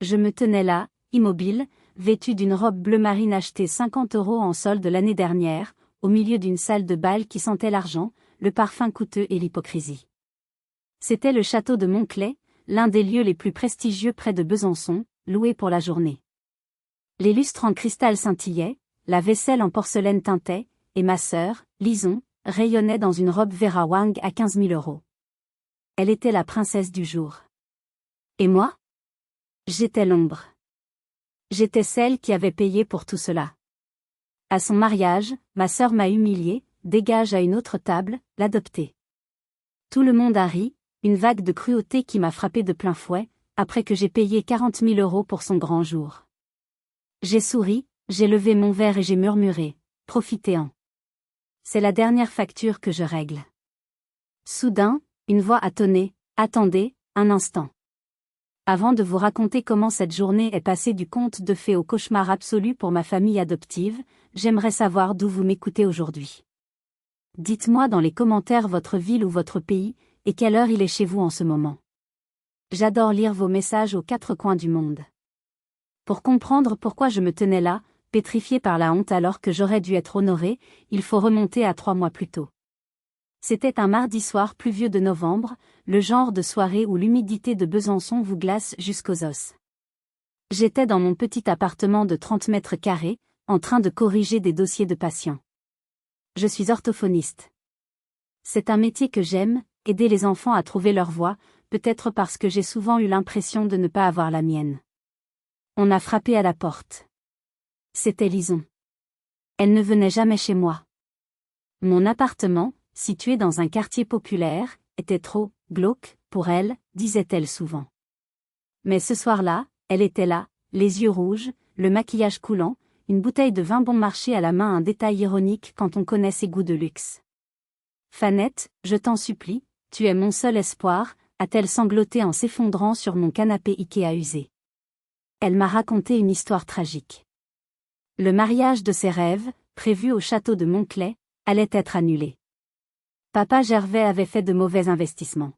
Je me tenais là, immobile, vêtue d'une robe bleu marine achetée 50 € en solde l'année dernière, au milieu d'une salle de bal qui sentait l'argent, le parfum coûteux et l'hypocrisie. C'était le château de Montclay, l'un des lieux les plus prestigieux près de Besançon, loué pour la journée. Les lustres en cristal scintillaient, la vaisselle en porcelaine tintait, et ma sœur, Lison, rayonnait dans une robe Vera Wang à 15 000 €. Elle était la princesse du jour. Et moi? J'étais l'ombre. J'étais celle qui avait payé pour tout cela. À son mariage, ma sœur m'a humiliée, dégage à une autre table, l'adopter. Tout le monde a ri, une vague de cruauté qui m'a frappé de plein fouet, après que j'ai payé 40 000 € pour son grand jour. J'ai souri, j'ai levé mon verre et j'ai murmuré, profitez-en. C'est la dernière facture que je règle. Soudain, une voix a tonné, attendez, un instant. Avant de vous raconter comment cette journée est passée du conte de fées au cauchemar absolu pour ma famille adoptive, j'aimerais savoir d'où vous m'écoutez aujourd'hui. Dites-moi dans les commentaires votre ville ou votre pays, et quelle heure il est chez vous en ce moment. J'adore lire vos messages aux quatre coins du monde. Pour comprendre pourquoi je me tenais là, pétrifiée par la honte alors que j'aurais dû être honorée, il faut remonter à 3 mois plus tôt. C'était un mardi soir pluvieux de novembre, le genre de soirée où l'humidité de Besançon vous glace jusqu'aux os. J'étais dans mon petit appartement de 30 mètres carrés, en train de corriger des dossiers de patients. Je suis orthophoniste. C'est un métier que j'aime, aider les enfants à trouver leur voie, peut-être parce que j'ai souvent eu l'impression de ne pas avoir la mienne. On a frappé à la porte. C'était Lison. Elle ne venait jamais chez moi. Mon appartement, situé dans un quartier populaire, était trop glauque pour elle, disait-elle souvent. Mais ce soir-là, elle était là, les yeux rouges, le maquillage coulant, une bouteille de vin bon marché à la main, un détail ironique quand on connaît ses goûts de luxe. Fanette, je t'en supplie, tu es mon seul espoir, a-t-elle sangloté en s'effondrant sur mon canapé Ikea usé. Elle m'a raconté une histoire tragique. Le mariage de ses rêves, prévu au château de Montclay, allait être annulé. Papa Gervais avait fait de mauvais investissements.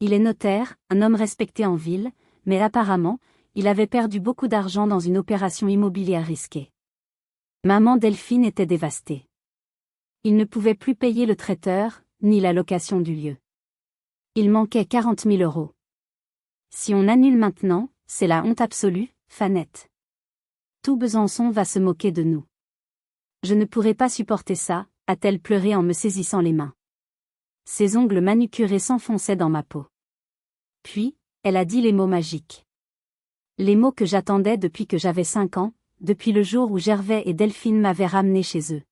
Il est notaire, un homme respecté en ville, mais apparemment, il avait perdu beaucoup d'argent dans une opération immobilière risquée. Maman Delphine était dévastée. Il ne pouvait plus payer le traiteur, ni la location du lieu. Il manquait 40 000 €. Si on annule maintenant, c'est la honte absolue, Fanette. Tout Besançon va se moquer de nous. Je ne pourrai pas supporter ça, a-t-elle pleuré en me saisissant les mains. Ses ongles manucurés s'enfonçaient dans ma peau. Puis, elle a dit les mots magiques. Les mots que j'attendais depuis que j'avais 5 ans, depuis le jour où Gervais et Delphine m'avaient ramené chez eux.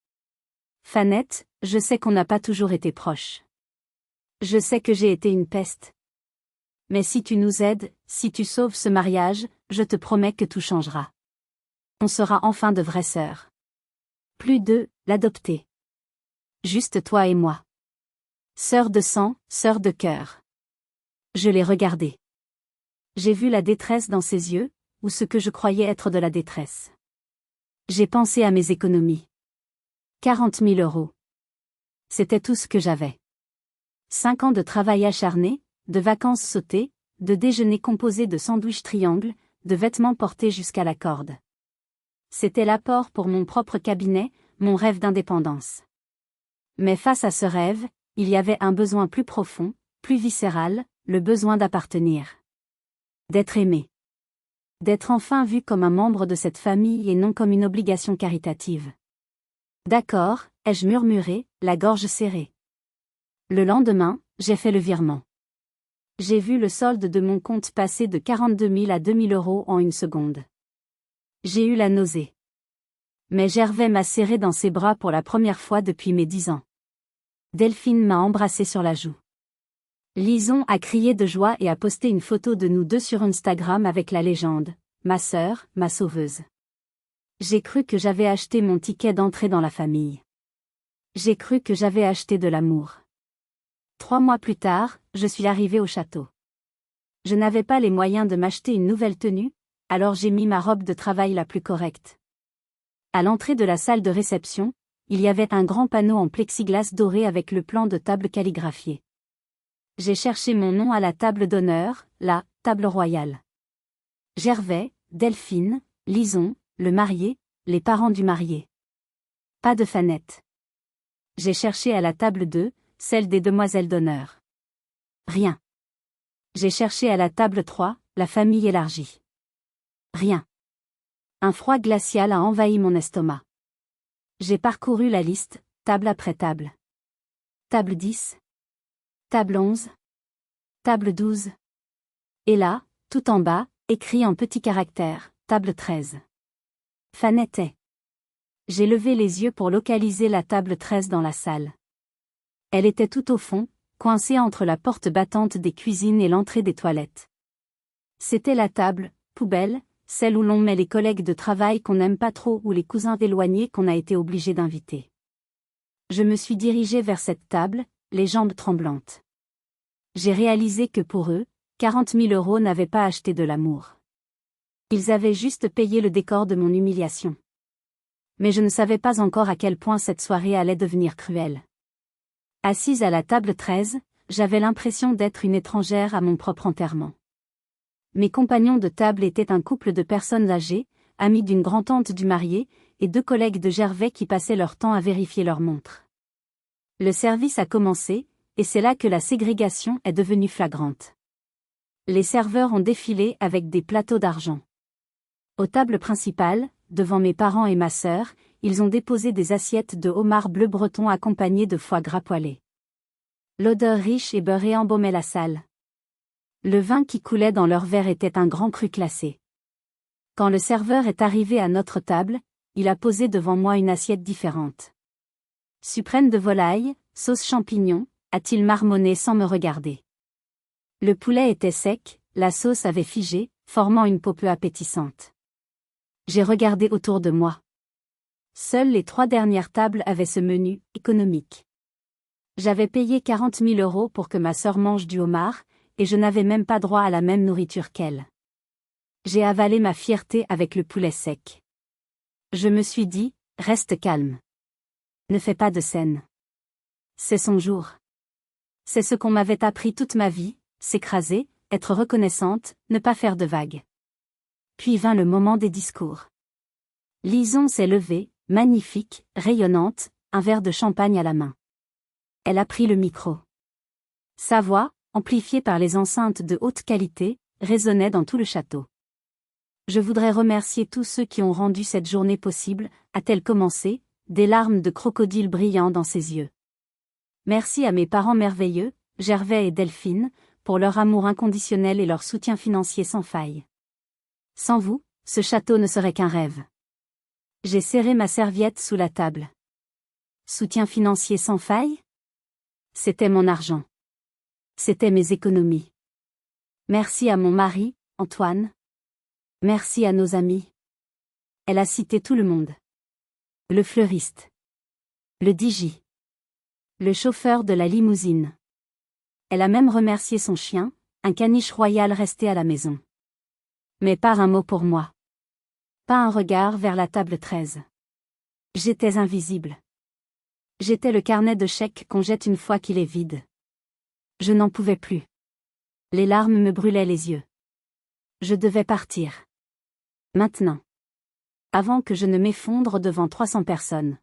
Fanette, je sais qu'on n'a pas toujours été proches. Je sais que j'ai été une peste. Mais si tu nous aides, si tu sauves ce mariage, je te promets que tout changera. On sera enfin de vraies sœurs. Plus de l'adopter. Juste toi et moi. Sœur de sang, sœur de cœur. Je l'ai regardée. J'ai vu la détresse dans ses yeux, ou ce que je croyais être de la détresse. J'ai pensé à mes économies. 40 000 €. C'était tout ce que j'avais. 5 ans de travail acharné, de vacances sautées, de déjeuners composés de sandwichs triangles, de vêtements portés jusqu'à la corde. C'était l'apport pour mon propre cabinet, mon rêve d'indépendance. Mais face à ce rêve, il y avait un besoin plus profond, plus viscéral, le besoin d'appartenir. D'être aimé. D'être enfin vu comme un membre de cette famille et non comme une obligation caritative. D'accord, ai-je murmuré, la gorge serrée. Le lendemain, j'ai fait le virement. J'ai vu le solde de mon compte passer de 42 000 à 2 000 € en une seconde. J'ai eu la nausée. Mais Gervais m'a serré dans ses bras pour la première fois depuis mes 10 ans. Delphine m'a embrassé sur la joue. Lison a crié de joie et a posté une photo de nous deux sur Instagram avec la légende « Ma sœur, ma sauveuse ». J'ai cru que j'avais acheté mon ticket d'entrée dans la famille. J'ai cru que j'avais acheté de l'amour. 3 mois plus tard, je suis arrivée au château. Je n'avais pas les moyens de m'acheter une nouvelle tenue, alors j'ai mis ma robe de travail la plus correcte. À l'entrée de la salle de réception, il y avait un grand panneau en plexiglas doré avec le plan de table calligraphié. J'ai cherché mon nom à la table d'honneur, la table royale. Gervais, Delphine, Lison, le marié, les parents du marié. Pas de Fanette. J'ai cherché à la table 2, celle des demoiselles d'honneur. Rien. J'ai cherché à la table 3, la famille élargie. Rien. Un froid glacial a envahi mon estomac. J'ai parcouru la liste, table après table. Table 10. Table 11. Table 12. Et là, tout en bas, écrit en petits caractères, table 13. Fanette est. J'ai levé les yeux pour localiser la table 13 dans la salle. Elle était tout au fond, coincée entre la porte battante des cuisines et l'entrée des toilettes. C'était la table, poubelle, celle où l'on met les collègues de travail qu'on n'aime pas trop ou les cousins éloignés qu'on a été obligé d'inviter. Je me suis dirigée vers cette table, les jambes tremblantes. J'ai réalisé que pour eux, 40 000 € n'avaient pas acheté de l'amour. Ils avaient juste payé le décor de mon humiliation. Mais je ne savais pas encore à quel point cette soirée allait devenir cruelle. Assise à la table 13, j'avais l'impression d'être une étrangère à mon propre enterrement. Mes compagnons de table étaient un couple de personnes âgées, amis d'une grand-tante du marié, et 2 collègues de Gervais qui passaient leur temps à vérifier leurs montres. Le service a commencé, et c'est là que la ségrégation est devenue flagrante. Les serveurs ont défilé avec des plateaux d'argent. Aux tables principales, devant mes parents et ma sœur, ils ont déposé des assiettes de homard bleu breton accompagnées de foie gras poêlé. L'odeur riche et beurrée embaumait la salle. Le vin qui coulait dans leurs verres était un grand cru classé. Quand le serveur est arrivé à notre table, il a posé devant moi une assiette différente. Suprême de volaille, sauce champignon, a-t-il marmonné sans me regarder. Le poulet était sec, la sauce avait figé, formant une peau peu appétissante. J'ai regardé autour de moi. Seules les 3 dernières tables avaient ce menu, économique. J'avais payé 40 000 € pour que ma sœur mange du homard, et je n'avais même pas droit à la même nourriture qu'elle. J'ai avalé ma fierté avec le poulet sec. Je me suis dit, reste calme. Ne fais pas de scène. C'est son jour. C'est ce qu'on m'avait appris toute ma vie, s'écraser, être reconnaissante, ne pas faire de vagues. Puis vint le moment des discours. Lison s'est levée, magnifique, rayonnante, un verre de champagne à la main. Elle a pris le micro. Sa voix, amplifiée par les enceintes de haute qualité, résonnait dans tout le château. Je voudrais remercier tous ceux qui ont rendu cette journée possible, a-t-elle commencé, des larmes de crocodile brillant dans ses yeux. Merci à mes parents merveilleux, Gervais et Delphine, pour leur amour inconditionnel et leur soutien financier sans faille. Sans vous, ce château ne serait qu'un rêve. J'ai serré ma serviette sous la table. Soutien financier sans faille? C'était mon argent. C'était mes économies. Merci à mon mari, Antoine. Merci à nos amis. Elle a cité tout le monde. Le fleuriste. Le DJ. Le chauffeur de la limousine. Elle a même remercié son chien, un caniche royal resté à la maison. Mais pas un mot pour moi. Pas un regard vers la table 13. J'étais invisible. J'étais le carnet de chèques qu'on jette une fois qu'il est vide. Je n'en pouvais plus. Les larmes me brûlaient les yeux. Je devais partir. Maintenant. Avant que je ne m'effondre devant 300 personnes.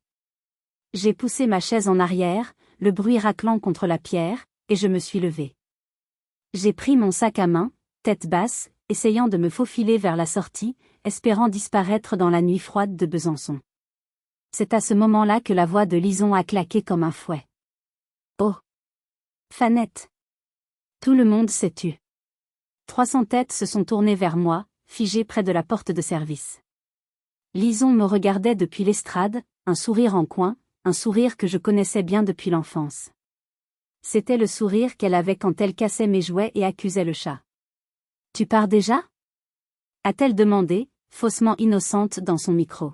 J'ai poussé ma chaise en arrière, le bruit raclant contre la pierre, et je me suis levée. J'ai pris mon sac à main, tête basse, essayant de me faufiler vers la sortie, espérant disparaître dans la nuit froide de Besançon. C'est à ce moment-là que la voix de Lison a claqué comme un fouet. Oh! Fanette! Tout le monde s'est tu. 300 têtes se sont tournées vers moi, figées près de la porte de service. Lison me regardait depuis l'estrade, un sourire en coin, un sourire que je connaissais bien depuis l'enfance. C'était le sourire qu'elle avait quand elle cassait mes jouets et accusait le chat. « Tu pars déjà ?» a-t-elle demandé, faussement innocente dans son micro.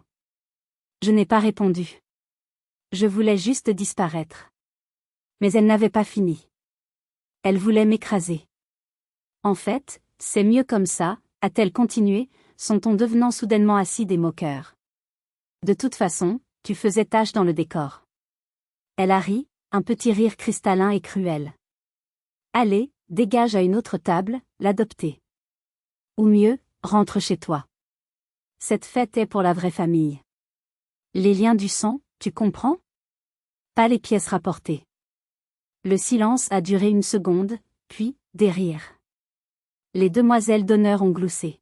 Je n'ai pas répondu. Je voulais juste disparaître. Mais elle n'avait pas fini. Elle voulait m'écraser. En fait, c'est mieux comme ça, a-t-elle continué, son ton devenant soudainement acide et moqueur. De toute façon, tu faisais tache dans le décor. Elle a ri, un petit rire cristallin et cruel. Allez, dégage à une autre table, l'adopter. Ou mieux, rentre chez toi. Cette fête est pour la vraie famille. Les liens du sang, tu comprends? Pas les pièces rapportées. Le silence a duré une seconde, puis, des rires. Les demoiselles d'honneur ont gloussé.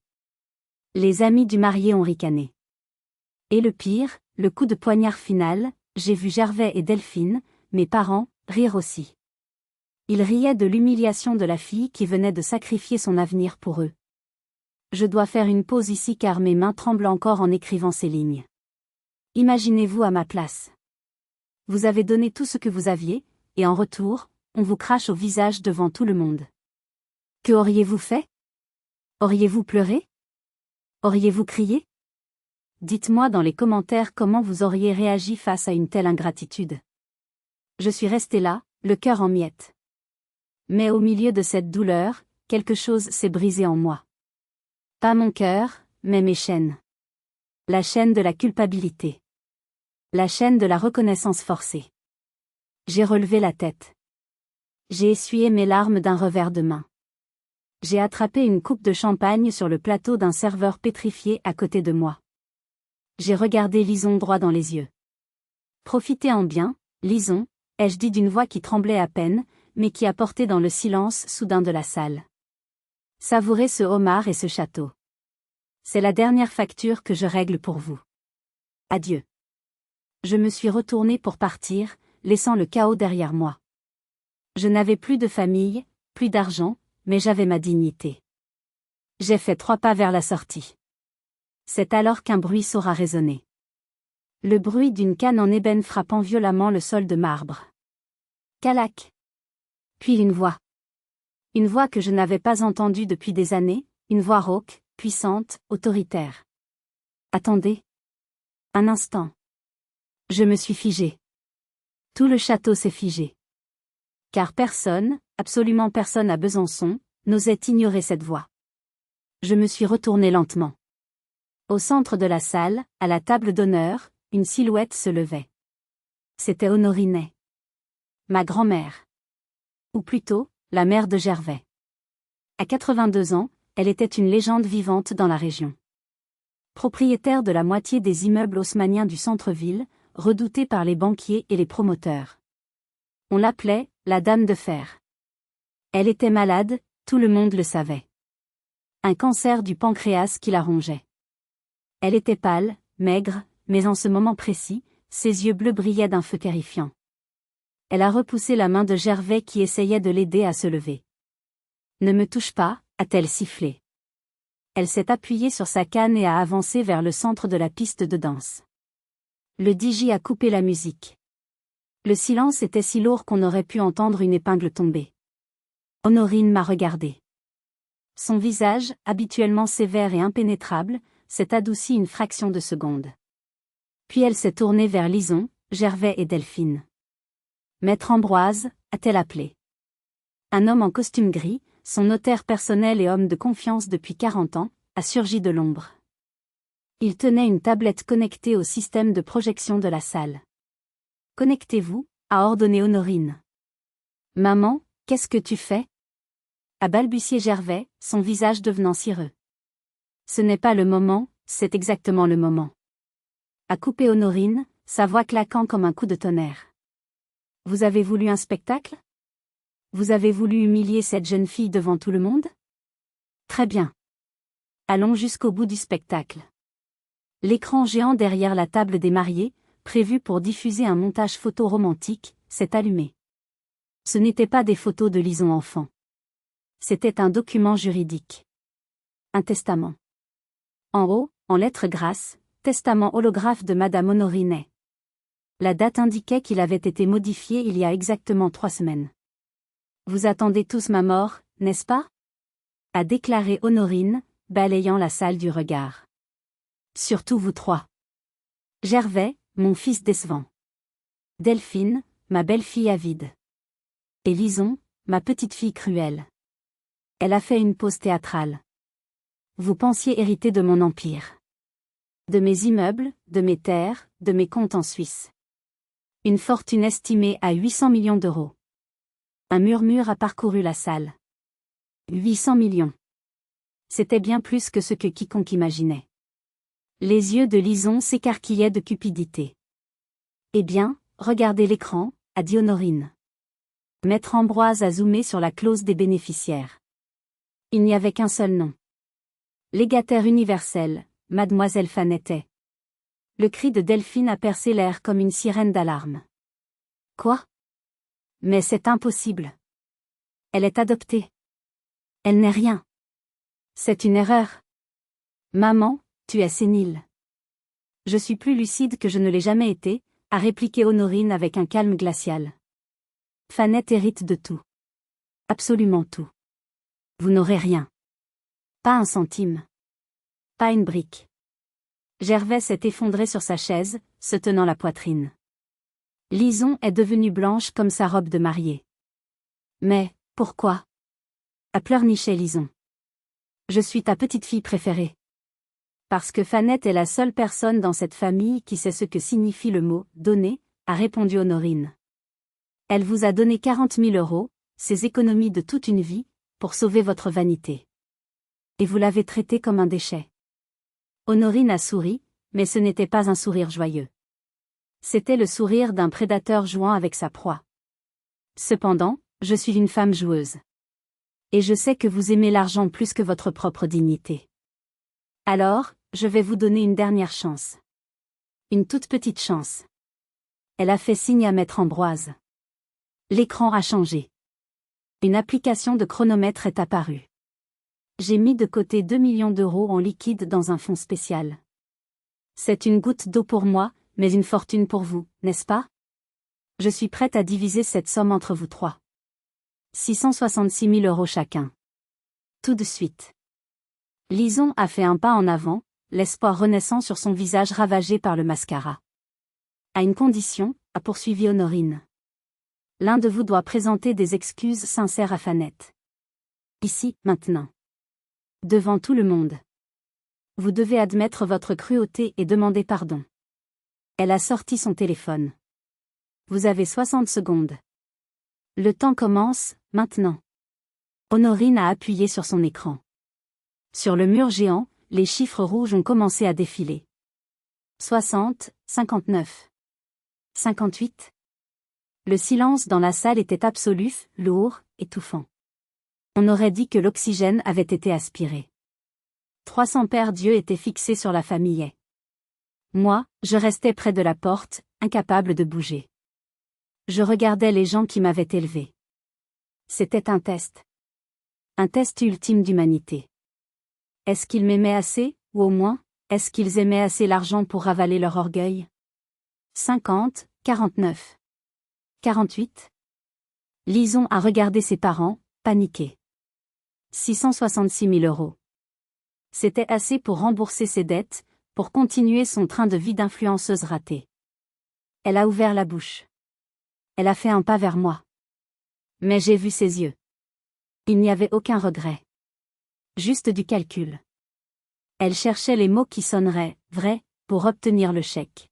Les amis du marié ont ricané. Et le pire, le coup de poignard final, j'ai vu Gervais et Delphine, mes parents, rire aussi. Ils riaient de l'humiliation de la fille qui venait de sacrifier son avenir pour eux. Je dois faire une pause ici car mes mains tremblent encore en écrivant ces lignes. Imaginez-vous à ma place. Vous avez donné tout ce que vous aviez, et en retour, on vous crache au visage devant tout le monde. Que auriez-vous fait? Auriez-vous pleuré? Auriez-vous crié? Dites-moi dans les commentaires comment vous auriez réagi face à une telle ingratitude. Je suis restée là, le cœur en miettes. Mais au milieu de cette douleur, quelque chose s'est brisé en moi. Pas mon cœur, mais mes chaînes. La chaîne de la culpabilité. La chaîne de la reconnaissance forcée. J'ai relevé la tête. J'ai essuyé mes larmes d'un revers de main. J'ai attrapé une coupe de champagne sur le plateau d'un serveur pétrifié à côté de moi. J'ai regardé Lison droit dans les yeux. Profitez-en bien, Lison, ai-je dit d'une voix qui tremblait à peine, mais qui apportait dans le silence soudain de la salle. Savourez ce homard et ce château. C'est la dernière facture que je règle pour vous. Adieu. Je me suis retournée pour partir, laissant le chaos derrière moi. Je n'avais plus de famille, plus d'argent, mais j'avais ma dignité. J'ai fait 3 pas vers la sortie. C'est alors qu'un bruit sourd a résonné. Le bruit d'une canne en ébène frappant violemment le sol de marbre. Calac. Puis une voix. Une voix que je n'avais pas entendue depuis des années, une voix rauque, puissante, autoritaire. Attendez. Un instant. Je me suis figée. Tout le château s'est figé. Car personne, absolument personne à Besançon, n'osait ignorer cette voix. Je me suis retournée lentement. Au centre de la salle, à la table d'honneur, une silhouette se levait. C'était Honorine. Ma grand-mère. Ou plutôt, la mère de Gervais. À 82 ans, elle était une légende vivante dans la région. Propriétaire de la moitié des immeubles haussmanniens du centre-ville, redoutée par les banquiers et les promoteurs. On l'appelait la Dame de Fer. Elle était malade, tout le monde le savait. Un cancer du pancréas qui la rongeait. Elle était pâle, maigre, mais en ce moment précis, ses yeux bleus brillaient d'un feu terrifiant. Elle a repoussé la main de Gervais qui essayait de l'aider à se lever. Ne me touche pas, a-t-elle sifflé. Elle s'est appuyée sur sa canne et a avancé vers le centre de la piste de danse. Le DJ a coupé la musique. Le silence était si lourd qu'on aurait pu entendre une épingle tomber. Honorine m'a regardé. Son visage, habituellement sévère et impénétrable, s'est adouci une fraction de seconde. Puis elle s'est tournée vers Lison, Gervais et Delphine. Maître Ambroise, a-t-elle appelé. Un homme en costume gris, son notaire personnel et homme de confiance depuis 40 ans, a surgi de l'ombre. Il tenait une tablette connectée au système de projection de la salle. « Connectez-vous » a ordonné Honorine. « Maman, qu'est-ce que tu fais » a balbutié Gervais, son visage devenant cireux. « Ce n'est pas le moment, c'est exactement le moment. » A coupé Honorine, sa voix claquant comme un coup de tonnerre. « Vous avez voulu un spectacle ? Vous avez voulu humilier cette jeune fille devant tout le monde ? Très bien. Allons jusqu'au bout du spectacle. » L'écran géant derrière la table des mariés, prévu pour diffuser un montage photo romantique, s'est allumé. Ce n'étaient pas des photos de Lison enfant. C'était un document juridique. Un testament. En haut, en lettres grasses, testament holographe de Madame Honorine. La date indiquait qu'il avait été modifié il y a exactement 3 semaines. Vous attendez tous ma mort, n'est-ce pas ? A déclaré Honorine, balayant la salle du regard. Surtout vous 3. Gervais, mon fils décevant. Delphine, ma belle-fille avide. Et Lison, ma petite fille cruelle. Elle a fait une pause théâtrale. Vous pensiez hériter de mon empire. De mes immeubles, de mes terres, de mes comptes en Suisse. Une fortune estimée à 800 millions d'euros. Un murmure a parcouru la salle. 800 millions. C'était bien plus que ce que quiconque imaginait. Les yeux de Lison s'écarquillaient de cupidité. Eh bien, regardez l'écran, a dit Honorine. Maître Ambroise a zoomé sur la clause des bénéficiaires. Il n'y avait qu'un seul nom. Légataire universel, Mademoiselle Fanette. Le cri de Delphine a percé l'air comme une sirène d'alarme. Quoi? Mais c'est impossible. Elle est adoptée. Elle n'est rien. C'est une erreur. Maman, tu es sénile. Je suis plus lucide que je ne l'ai jamais été, a répliqué Honorine avec un calme glacial. Fanette hérite de tout. Absolument tout. Vous n'aurez rien. Pas un centime. Pas une brique. Gervais s'est effondré sur sa chaise, se tenant la poitrine. Lison est devenue blanche comme sa robe de mariée. Mais, pourquoi? A pleurniché Lison. Je suis ta petite fille préférée. Parce que Fanette est la seule personne dans cette famille qui sait ce que signifie le mot « donner », a répondu Honorine. Elle vous a donné 40 000 €, ces économies de toute une vie, pour sauver votre vanité. Et vous l'avez traitée comme un déchet. Honorine a souri, mais ce n'était pas un sourire joyeux. C'était le sourire d'un prédateur jouant avec sa proie. Cependant, je suis une femme joueuse. Et je sais que vous aimez l'argent plus que votre propre dignité. Alors, je vais vous donner une dernière chance. Une toute petite chance. Elle a fait signe à Maître Ambroise. L'écran a changé. Une application de chronomètre est apparue. J'ai mis de côté 2 millions d'euros en liquide dans un fonds spécial. C'est une goutte d'eau pour moi, mais une fortune pour vous, n'est-ce pas? Je suis prête à diviser cette somme entre vous trois. 666 000 € chacun. Tout de suite. Lison a fait un pas en avant, l'espoir renaissant sur son visage ravagé par le mascara. À une condition, a poursuivi Honorine. L'un de vous doit présenter des excuses sincères à Fanette. Ici, maintenant. Devant tout le monde. Vous devez admettre votre cruauté et demander pardon. Elle a sorti son téléphone. Vous avez 60 secondes. Le temps commence, maintenant. Honorine a appuyé sur son écran. Sur le mur géant, les chiffres rouges ont commencé à défiler. 60, 59. 58. Le silence dans la salle était absolu, lourd, étouffant. On aurait dit que l'oxygène avait été aspiré. 300 paires d'yeux étaient fixés sur la famille. Moi, je restais près de la porte, incapable de bouger. Je regardais les gens qui m'avaient élevé. C'était un test. Un test ultime d'humanité. Est-ce qu'ils m'aimaient assez, ou au moins, est-ce qu'ils aimaient assez l'argent pour ravaler leur orgueil? 50, 49. 48. Lison a regardé ses parents, paniqués. 666 000 €. C'était assez pour rembourser ses dettes, pour continuer son train de vie d'influenceuse ratée. Elle a ouvert la bouche. Elle a fait un pas vers moi. Mais j'ai vu ses yeux. Il n'y avait aucun regret. Juste du calcul. Elle cherchait les mots qui sonneraient vrais pour obtenir le chèque.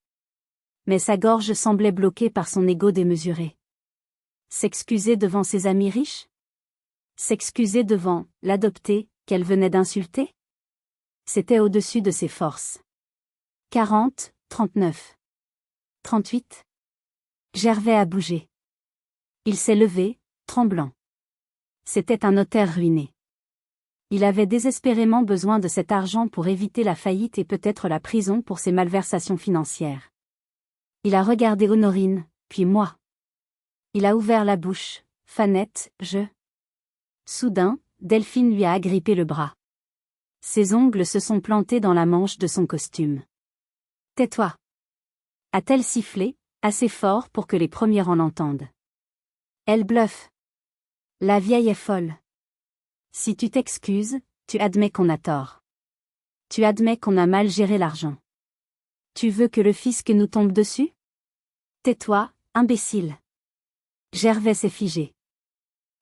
Mais sa gorge semblait bloquée par son ego démesuré. S'excuser devant ses amis riches? S'excuser devant l'adopté qu'elle venait d'insulter? C'était au-dessus de ses forces. 40, 39. 38. Gervais a bougé. Il s'est levé, tremblant. C'était un notaire ruiné. Il avait désespérément besoin de cet argent pour éviter la faillite et peut-être la prison pour ses malversations financières. Il a regardé Honorine, puis moi. Il a ouvert la bouche. Fanette, je... Soudain, Delphine lui a agrippé le bras. Ses ongles se sont plantés dans la manche de son costume. Tais-toi. A-t-elle sifflé, assez fort pour que les premiers en l'entendent. Elle bluffe. La vieille est folle. Si tu t'excuses, tu admets qu'on a tort. Tu admets qu'on a mal géré l'argent. Tu veux que le fisc nous tombe dessus? Tais-toi, imbécile. Gervais s'est figé.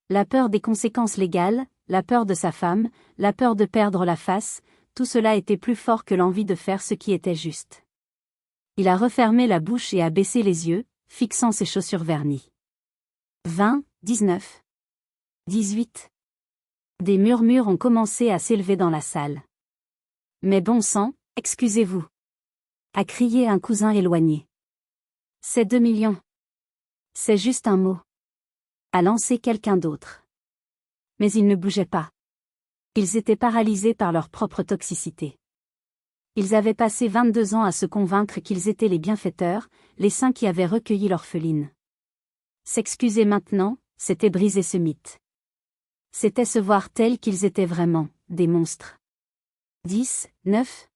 La peur des conséquences légales, la peur de sa femme, la peur de perdre la face, tout cela était plus fort que l'envie de faire ce qui était juste. Il a refermé la bouche et a baissé les yeux, fixant ses chaussures vernies. 20, 19. 18. Des murmures ont commencé à s'élever dans la salle. Mais bon sang, excusez-vous, a crié un cousin éloigné. C'est 2 millions. C'est juste un mot, a lancé quelqu'un d'autre. Mais ils ne bougeaient pas. Ils étaient paralysés par leur propre toxicité. Ils avaient passé 22 ans à se convaincre qu'ils étaient les bienfaiteurs, les saints qui avaient recueilli l'orpheline. S'excuser maintenant, c'était briser ce mythe. C'était se voir tels qu'ils étaient vraiment, des monstres. 10, 9,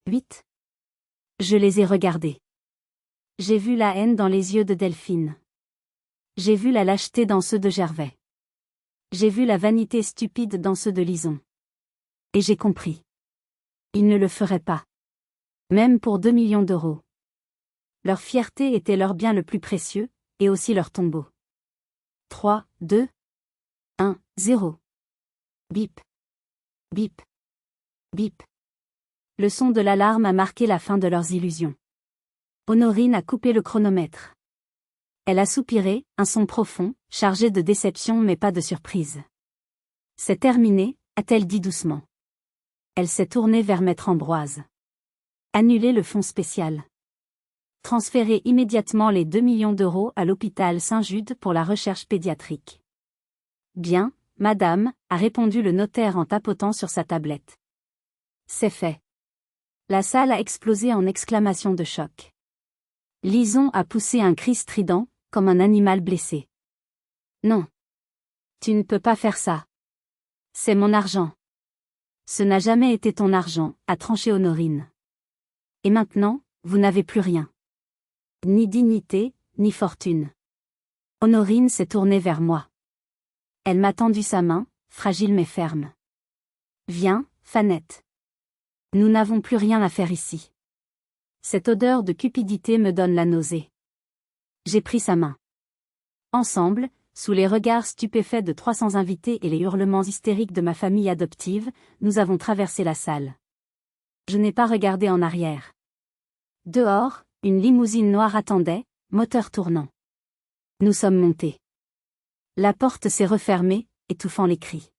8. Je les ai regardés. J'ai vu la haine dans les yeux de Delphine. J'ai vu la lâcheté dans ceux de Gervais. J'ai vu la vanité stupide dans ceux de Lison. Et j'ai compris. Ils ne le feraient pas. Même pour 2 millions d'euros. Leur fierté était leur bien le plus précieux, et aussi leur tombeau. 3, 2, 1, 0. Bip. Bip. Bip. Le son de l'alarme a marqué la fin de leurs illusions. Honorine a coupé le chronomètre. Elle a soupiré, un son profond, chargé de déception mais pas de surprise. C'est terminé, a-t-elle dit doucement. Elle s'est tournée vers Maître Ambroise. Annuler le fonds spécial. Transférer immédiatement les 2 millions d'euros à l'hôpital Saint-Jude pour la recherche pédiatrique. Bien, madame, a répondu le notaire en tapotant sur sa tablette. C'est fait. La salle a explosé en exclamations de choc. Lison a poussé un cri strident, comme un animal blessé. Non. Tu ne peux pas faire ça. C'est mon argent. Ce n'a jamais été ton argent, a tranché Honorine. Et maintenant, vous n'avez plus rien. Ni dignité, ni fortune. Honorine s'est tournée vers moi. Elle m'a tendu sa main, fragile mais ferme. Viens, Fanette. Nous n'avons plus rien à faire ici. Cette odeur de cupidité me donne la nausée. J'ai pris sa main. Ensemble, sous les regards stupéfaits de 300 invités et les hurlements hystériques de ma famille adoptive, nous avons traversé la salle. Je n'ai pas regardé en arrière. Dehors, une limousine noire attendait, moteur tournant. Nous sommes montés. La porte s'est refermée, étouffant les cris.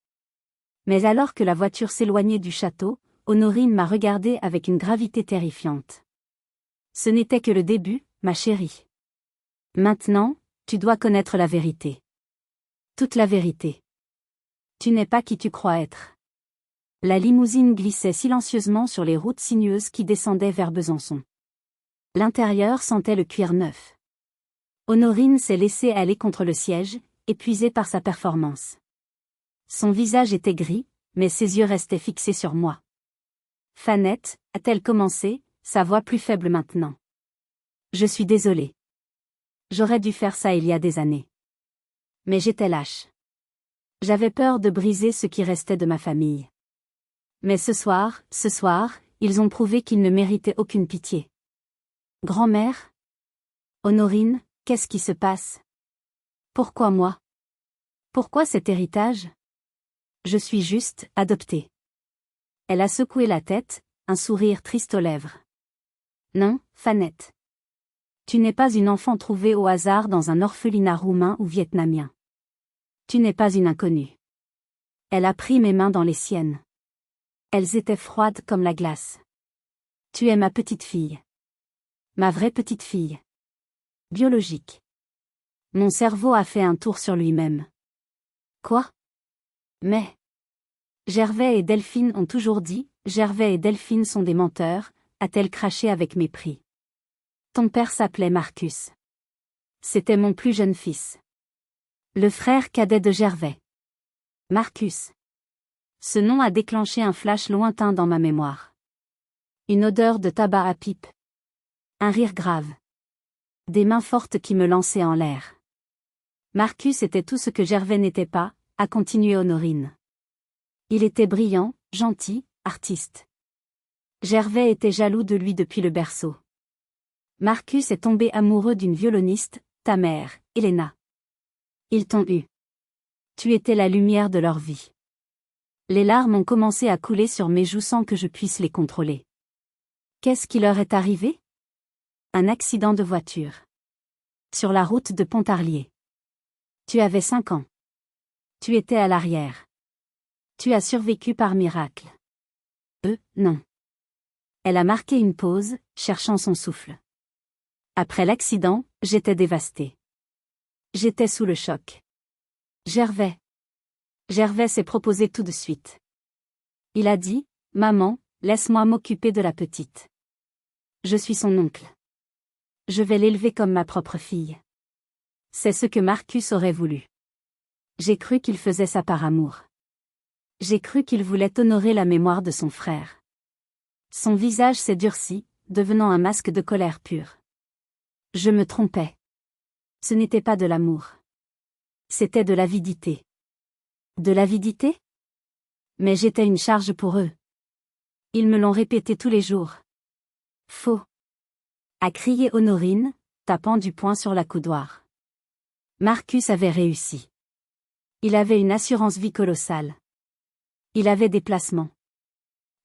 Mais alors que la voiture s'éloignait du château, Honorine m'a regardée avec une gravité terrifiante. Ce n'était que le début, ma chérie. Maintenant, tu dois connaître la vérité. Toute la vérité. Tu n'es pas qui tu crois être. La limousine glissait silencieusement sur les routes sinueuses qui descendaient vers Besançon. L'intérieur sentait le cuir neuf. Honorine s'est laissée aller contre le siège, épuisée par sa performance. Son visage était gris, mais ses yeux restaient fixés sur moi. Fanette, a-t-elle commencé, sa voix plus faible maintenant. Je suis désolée. J'aurais dû faire ça il y a des années. Mais j'étais lâche. J'avais peur de briser ce qui restait de ma famille. Mais ce soir, ils ont prouvé qu'ils ne méritaient aucune pitié. Grand-mère? Honorine, qu'est-ce qui se passe? Pourquoi moi? Pourquoi cet héritage? Je suis juste adoptée. Elle a secoué la tête, un sourire triste aux lèvres. Non, Fanette. Tu n'es pas une enfant trouvée au hasard dans un orphelinat roumain ou vietnamien. Tu n'es pas une inconnue. Elle a pris mes mains dans les siennes. Elles étaient froides comme la glace. Tu es ma petite fille. Ma vraie petite fille. Biologique. Mon cerveau a fait un tour sur lui-même. Quoi? Mais... Gervais et Delphine ont toujours dit, Gervais et Delphine sont des menteurs, a-t-elle craché avec mépris. Ton père s'appelait Marcus. C'était mon plus jeune fils. Le frère cadet de Gervais. Marcus. Ce nom a déclenché un flash lointain dans ma mémoire. Une odeur de tabac à pipe. Un rire grave. Des mains fortes qui me lançaient en l'air. Marcus était tout ce que Gervais n'était pas, a continué Honorine. Il était brillant, gentil, artiste. Gervais était jaloux de lui depuis le berceau. Marcus est tombé amoureux d'une violoniste, ta mère, Elena. Ils t'ont eu. Tu étais la lumière de leur vie. Les larmes ont commencé à couler sur mes joues sans que je puisse les contrôler. Qu'est-ce qui leur est arrivé? Un accident de voiture. Sur la route de Pontarlier. Tu avais 5 ans. Tu étais à l'arrière. Tu as survécu par miracle. Non. Elle a marqué une pause, cherchant son souffle. Après l'accident, j'étais dévastée. J'étais sous le choc. Gervais. Gervais s'est proposé tout de suite. Il a dit, « Maman, laisse-moi m'occuper de la petite. Je suis son oncle. Je vais l'élever comme ma propre fille. » C'est ce que Marcus aurait voulu. J'ai cru qu'il faisait ça par amour. J'ai cru qu'il voulait honorer la mémoire de son frère. Son visage s'est durci, devenant un masque de colère pure. Je me trompais. Ce n'était pas de l'amour. C'était de l'avidité. De l'avidité? Mais j'étais une charge pour eux. Ils me l'ont répété tous les jours. Faux. A crié Honorine, tapant du poing sur la coudoir. Marcus avait réussi. Il avait une assurance vie colossale. Il avait des placements.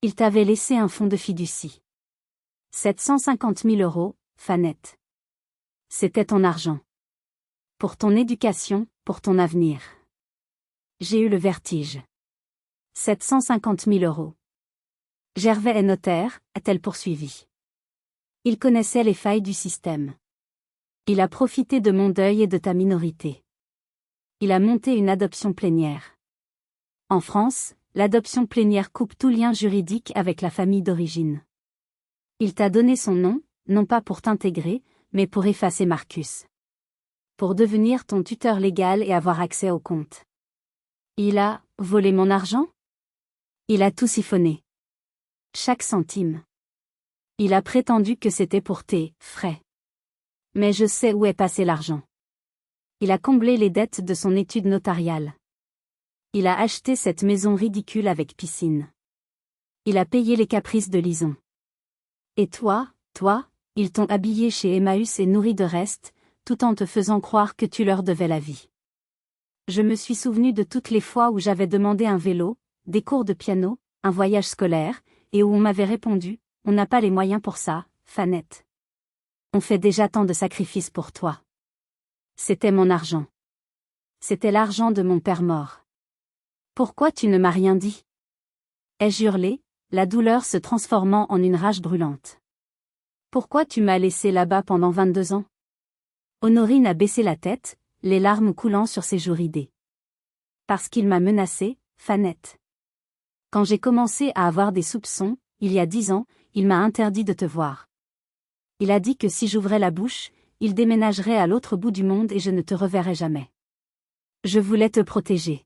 Il t'avait laissé un fonds de fiducie. 750 000 €, Fanette. C'était ton argent. Pour ton éducation, pour ton avenir. J'ai eu le vertige. 750 000 €. Gervais est notaire, a-t-elle poursuivi. Il connaissait les failles du système. Il a profité de mon deuil et de ta minorité. Il a monté une adoption plénière. En France, l'adoption plénière coupe tout lien juridique avec la famille d'origine. Il t'a donné son nom, non pas pour t'intégrer, mais pour effacer Marcus. Pour devenir ton tuteur légal et avoir accès au compte. Il a volé mon argent? Il a tout siphonné. Chaque centime. Il a prétendu que c'était pour tes frais. Mais je sais où est passé l'argent. Il a comblé les dettes de son étude notariale. Il a acheté cette maison ridicule avec piscine. Il a payé les caprices de Lison. Et toi, ils t'ont habillé chez Emmaüs et nourri de restes, tout en te faisant croire que tu leur devais la vie. Je me suis souvenu de toutes les fois où j'avais demandé un vélo, des cours de piano, un voyage scolaire, et où on m'avait répondu, on n'a pas les moyens pour ça, Fanette. On fait déjà tant de sacrifices pour toi. C'était mon argent. C'était l'argent de mon père mort. Pourquoi tu ne m'as rien dit? Ai-je hurlé, la douleur se transformant en une rage brûlante. Pourquoi tu m'as laissé là-bas pendant 22 ans? Honorine a baissé la tête, les larmes coulant sur ses joues ridées. Parce qu'il m'a menacée, Fanette. Quand j'ai commencé à avoir des soupçons, il y a 10 ans, il m'a interdit de te voir. Il a dit que si j'ouvrais la bouche, il déménagerait à l'autre bout du monde et je ne te reverrais jamais. Je voulais te protéger.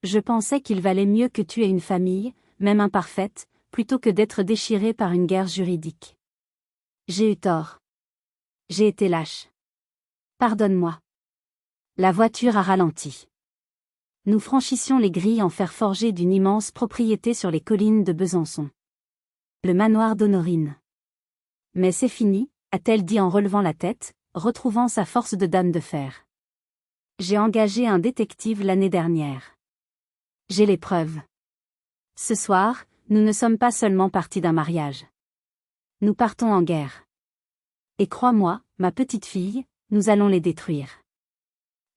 Je pensais qu'il valait mieux que tu aies une famille, même imparfaite, plutôt que d'être déchiré par une guerre juridique. J'ai eu tort. J'ai été lâche. Pardonne-moi. La voiture a ralenti. Nous franchissions les grilles en fer forgé d'une immense propriété sur les collines de Besançon. Le manoir d'Honorine. Mais c'est fini, a-t-elle dit en relevant la tête, retrouvant sa force de dame de fer. J'ai engagé un détective l'année dernière. J'ai les preuves. Ce soir, nous ne sommes pas seulement partis d'un mariage. Nous partons en guerre. Et crois-moi, ma petite fille, nous allons les détruire.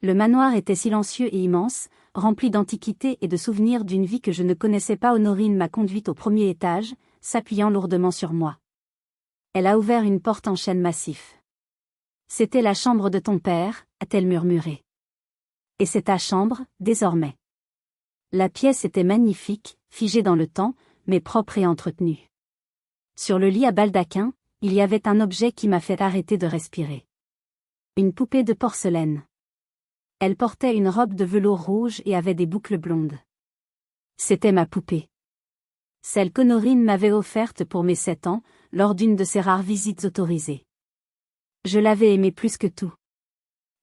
Le manoir était silencieux et immense, rempli d'antiquités et de souvenirs d'une vie que je ne connaissais pas. Honorine m'a conduite au premier étage, s'appuyant lourdement sur moi. Elle a ouvert une porte en chêne massif. C'était la chambre de ton père, a-t-elle murmuré. Et c'est ta chambre, désormais. La pièce était magnifique, figée dans le temps, mais propre et entretenue. Sur le lit à baldaquin, il y avait un objet qui m'a fait arrêter de respirer. Une poupée de porcelaine. Elle portait une robe de velours rouge et avait des boucles blondes. C'était ma poupée. Celle qu'Honorine m'avait offerte pour mes 7 ans, lors d'une de ses rares visites autorisées. Je l'avais aimée plus que tout.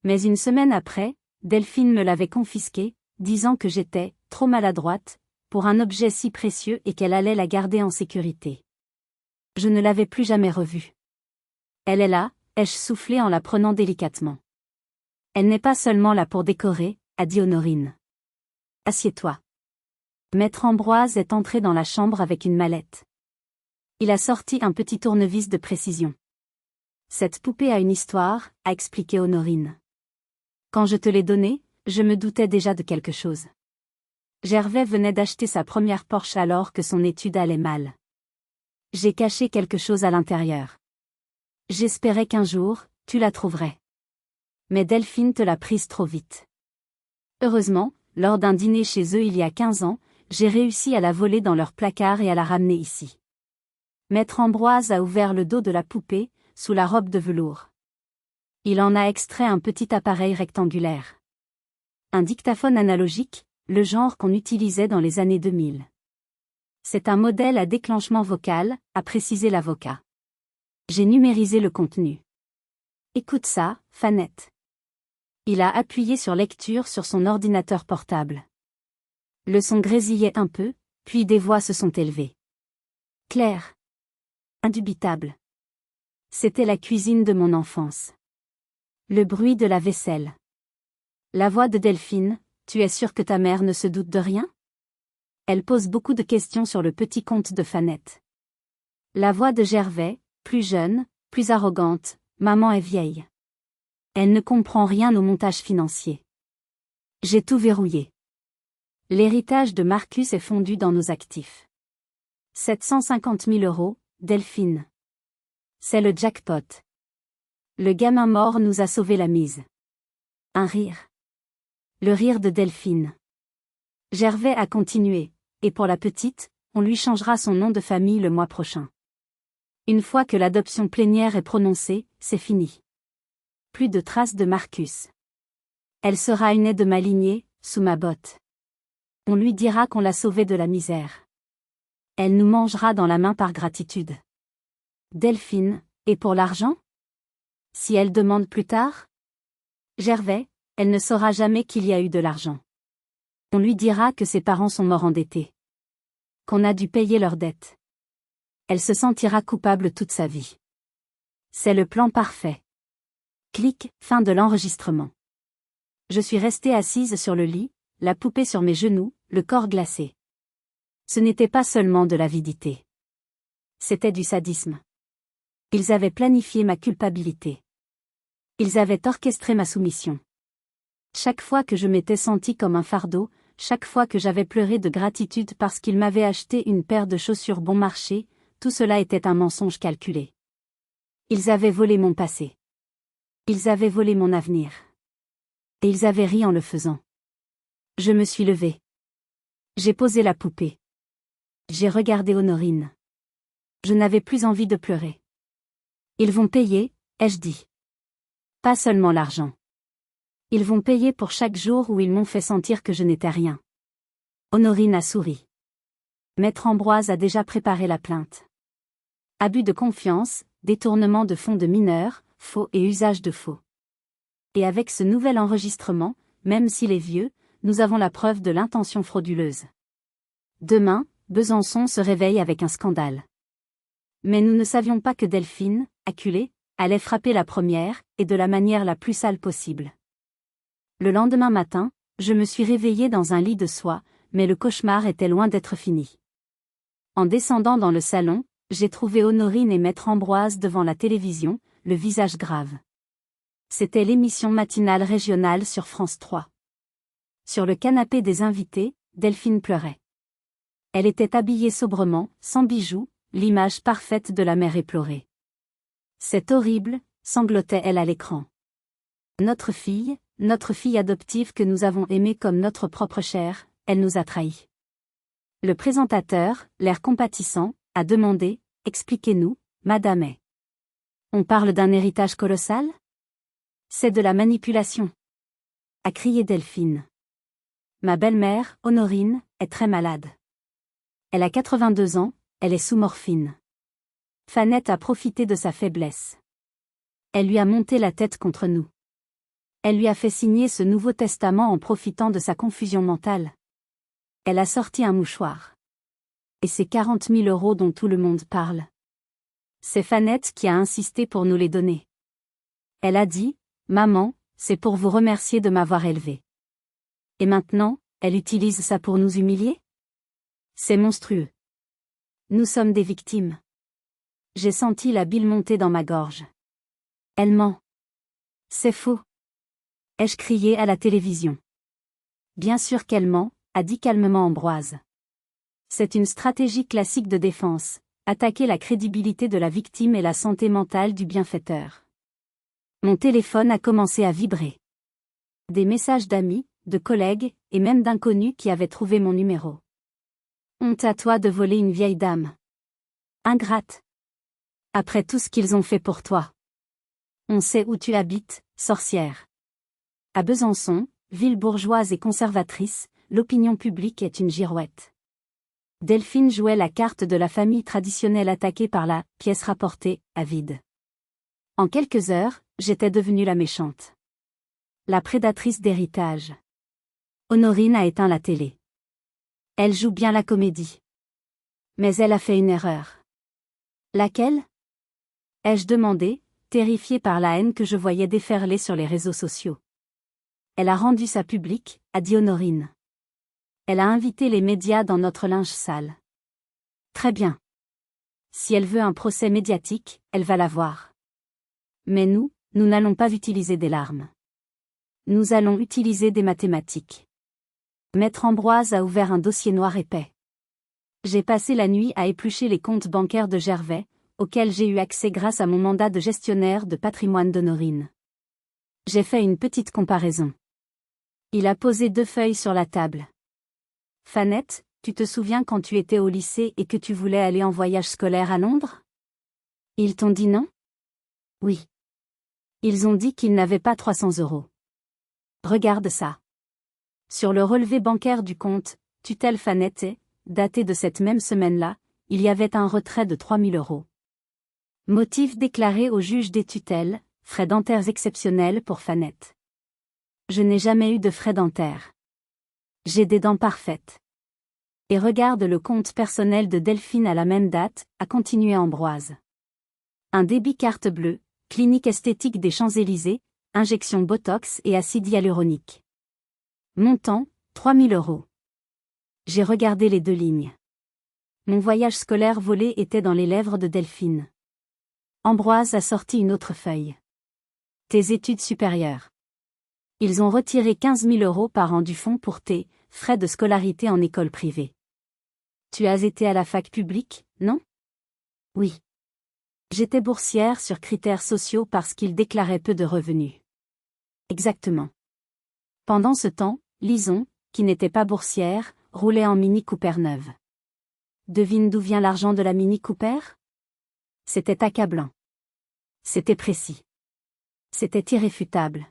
Mais une semaine après, Delphine me l'avait confisquée, disant que j'étais trop maladroite pour un objet si précieux et qu'elle allait la garder en sécurité. Je ne l'avais plus jamais revue. Elle est là, ai-je soufflé en la prenant délicatement. Elle n'est pas seulement là pour décorer, a dit Honorine. Assieds-toi. Maître Ambroise est entré dans la chambre avec une mallette. Il a sorti un petit tournevis de précision. Cette poupée a une histoire, a expliqué Honorine. Quand je te l'ai donnée, je me doutais déjà de quelque chose. Gervais venait d'acheter sa première Porsche alors que son étude allait mal. J'ai caché quelque chose à l'intérieur. J'espérais qu'un jour, tu la trouverais. Mais Delphine te l'a prise trop vite. Heureusement, lors d'un dîner chez eux il y a 15 ans, j'ai réussi à la voler dans leur placard et à la ramener ici. Maître Ambroise a ouvert le dos de la poupée, sous la robe de velours. Il en a extrait un petit appareil rectangulaire. Un dictaphone analogique, le genre qu'on utilisait dans les années 2000. C'est un modèle à déclenchement vocal, a précisé l'avocat. J'ai numérisé le contenu. Écoute ça, Fanette. Il a appuyé sur lecture sur son ordinateur portable. Le son grésillait un peu, puis des voix se sont élevées. Claire. Indubitable. C'était la cuisine de mon enfance. Le bruit de la vaisselle. La voix de Delphine, tu es sûre que ta mère ne se doute de rien? Elle pose beaucoup de questions sur le petit conte de Fanette. La voix de Gervais, plus jeune, plus arrogante, maman est vieille. Elle ne comprend rien au montage financier. J'ai tout verrouillé. L'héritage de Marcus est fondu dans nos actifs. 750 000 €, Delphine. C'est le jackpot. Le gamin mort nous a sauvé la mise. Un rire. Le rire de Delphine. Gervais a continué, et pour la petite, on lui changera son nom de famille le mois prochain. Une fois que l'adoption plénière est prononcée, c'est fini. Plus de traces de Marcus. Elle sera une aide de ma lignée, sous ma botte. On lui dira qu'on l'a sauvée de la misère. Elle nous mangera dans la main par gratitude. Delphine, et pour l'argent? Si elle demande plus tard? Gervais, elle ne saura jamais qu'il y a eu de l'argent. On lui dira que ses parents sont morts endettés. Qu'on a dû payer leurs dettes. Elle se sentira coupable toute sa vie. C'est le plan parfait. Clic, fin de l'enregistrement. Je suis restée assise sur le lit, la poupée sur mes genoux, le corps glacé. Ce n'était pas seulement de l'avidité. C'était du sadisme. Ils avaient planifié ma culpabilité. Ils avaient orchestré ma soumission. Chaque fois que je m'étais sentie comme un fardeau, chaque fois que j'avais pleuré de gratitude parce qu'ils m'avaient acheté une paire de chaussures bon marché, tout cela était un mensonge calculé. Ils avaient volé mon passé. Ils avaient volé mon avenir. Et ils avaient ri en le faisant. Je me suis levée. J'ai posé la poupée. J'ai regardé Honorine. Je n'avais plus envie de pleurer. Ils vont payer, ai-je dit. Pas seulement l'argent. Ils vont payer pour chaque jour où ils m'ont fait sentir que je n'étais rien. Honorine a souri. Maître Ambroise a déjà préparé la plainte. Abus de confiance, détournement de fonds de mineurs, faux et usage de faux. Et avec ce nouvel enregistrement, même s'il est vieux, nous avons la preuve de l'intention frauduleuse. Demain, Besançon se réveille avec un scandale. Mais nous ne savions pas que Delphine, acculée, allait frapper la première, et de la manière la plus sale possible. Le lendemain matin, je me suis réveillée dans un lit de soie, mais le cauchemar était loin d'être fini. En descendant dans le salon, j'ai trouvé Honorine et Maître Ambroise devant la télévision, le visage grave. C'était l'émission matinale régionale sur France 3. Sur le canapé des invités, Delphine pleurait. Elle était habillée sobrement, sans bijoux, l'image parfaite de la mère éplorée. C'est horrible, sanglotait-elle à l'écran. Notre fille adoptive que nous avons aimée comme notre propre chair, elle nous a trahis. Le présentateur, l'air compatissant, a demandé, expliquez-nous, Madame est. On parle d'un héritage colossal? C'est de la manipulation. A crié Delphine. Ma belle-mère, Honorine, est très malade. Elle a 82 ans, elle est sous morphine. Fanette a profité de sa faiblesse. Elle lui a monté la tête contre nous. Elle lui a fait signer ce nouveau testament en profitant de sa confusion mentale. Elle a sorti un mouchoir. Et c'est 40 000 € dont tout le monde parle. C'est Fanette qui a insisté pour nous les donner. Elle a dit, maman, c'est pour vous remercier de m'avoir élevée. Et maintenant, elle utilise ça pour nous humilier? C'est monstrueux. Nous sommes des victimes. J'ai senti la bile monter dans ma gorge. Elle ment. C'est faux. Ai-je crié à la télévision. Bien sûr qu'elle ment, a dit calmement Ambroise. C'est une stratégie classique de défense, attaquer la crédibilité de la victime et la santé mentale du bienfaiteur. Mon téléphone a commencé à vibrer. Des messages d'amis, de collègues, et même d'inconnus qui avaient trouvé mon numéro. Honte à toi de voler une vieille dame. Ingrate. Après tout ce qu'ils ont fait pour toi. On sait où tu habites, sorcière. À Besançon, ville bourgeoise et conservatrice, l'opinion publique est une girouette. Delphine jouait la carte de la famille traditionnelle attaquée par la « pièce rapportée » à vide. En quelques heures, j'étais devenue la méchante. La prédatrice d'héritage. Honorine a éteint la télé. Elle joue bien la comédie. Mais elle a fait une erreur. Laquelle ? Ai-je demandé, terrifiée par la haine que je voyais déferler sur les réseaux sociaux. Elle a rendu ça public, a dit Honorine. Elle a invité les médias dans notre linge sale. Très bien. Si elle veut un procès médiatique, elle va l'avoir. Mais nous n'allons pas utiliser des larmes. Nous allons utiliser des mathématiques. Maître Ambroise a ouvert un dossier noir épais. J'ai passé la nuit à éplucher les comptes bancaires de Gervais, auxquels j'ai eu accès grâce à mon mandat de gestionnaire de patrimoine d'Honorine. J'ai fait une petite comparaison. Il a posé 2 feuilles sur la table. Fanette, tu te souviens quand tu étais au lycée et que tu voulais aller en voyage scolaire à Londres ? Ils t'ont dit non ? Oui. Ils ont dit qu'ils n'avaient pas 300 €. Regarde ça. Sur le relevé bancaire du compte, tutelle Fanette, daté de cette même semaine-là, il y avait un retrait de 3 000 €. Motif déclaré au juge des tutelles, frais dentaires exceptionnels pour Fanette. Je n'ai jamais eu de frais dentaires. J'ai des dents parfaites. Et regarde le compte personnel de Delphine à la même date, a continué Ambroise. Un débit carte bleue, clinique esthétique des Champs-Élysées, injection Botox et acide hyaluronique. Montant, 3 000 €. J'ai regardé les 2 lignes. Mon voyage scolaire volé était dans les lèvres de Delphine. Ambroise a sorti une autre feuille. Tes études supérieures. Ils ont retiré 15 000 € par an du fonds pour tes frais de scolarité en école privée. Tu as été à la fac publique, non ? Oui. J'étais boursière sur critères sociaux parce qu'ils déclaraient peu de revenus. Exactement. Pendant ce temps, Lison, qui n'était pas boursière, roulait en Mini Cooper neuve. Devine d'où vient l'argent de la Mini Cooper ? C'était accablant. C'était précis. C'était irréfutable.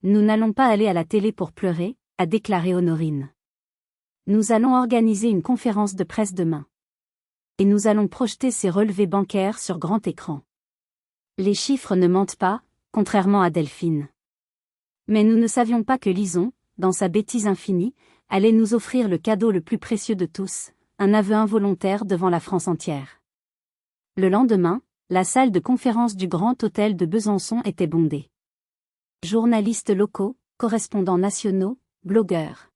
Nous n'allons pas aller à la télé pour pleurer, a déclaré Honorine. Nous allons organiser une conférence de presse demain. Et nous allons projeter ces relevés bancaires sur grand écran. Les chiffres ne mentent pas, contrairement à Delphine. Mais nous ne savions pas que Lison, dans sa bêtise infinie, allait nous offrir le cadeau le plus précieux de tous, un aveu involontaire devant la France entière. Le lendemain, la salle de conférence du Grand Hôtel de Besançon était bondée. Journalistes locaux, correspondants nationaux, blogueurs.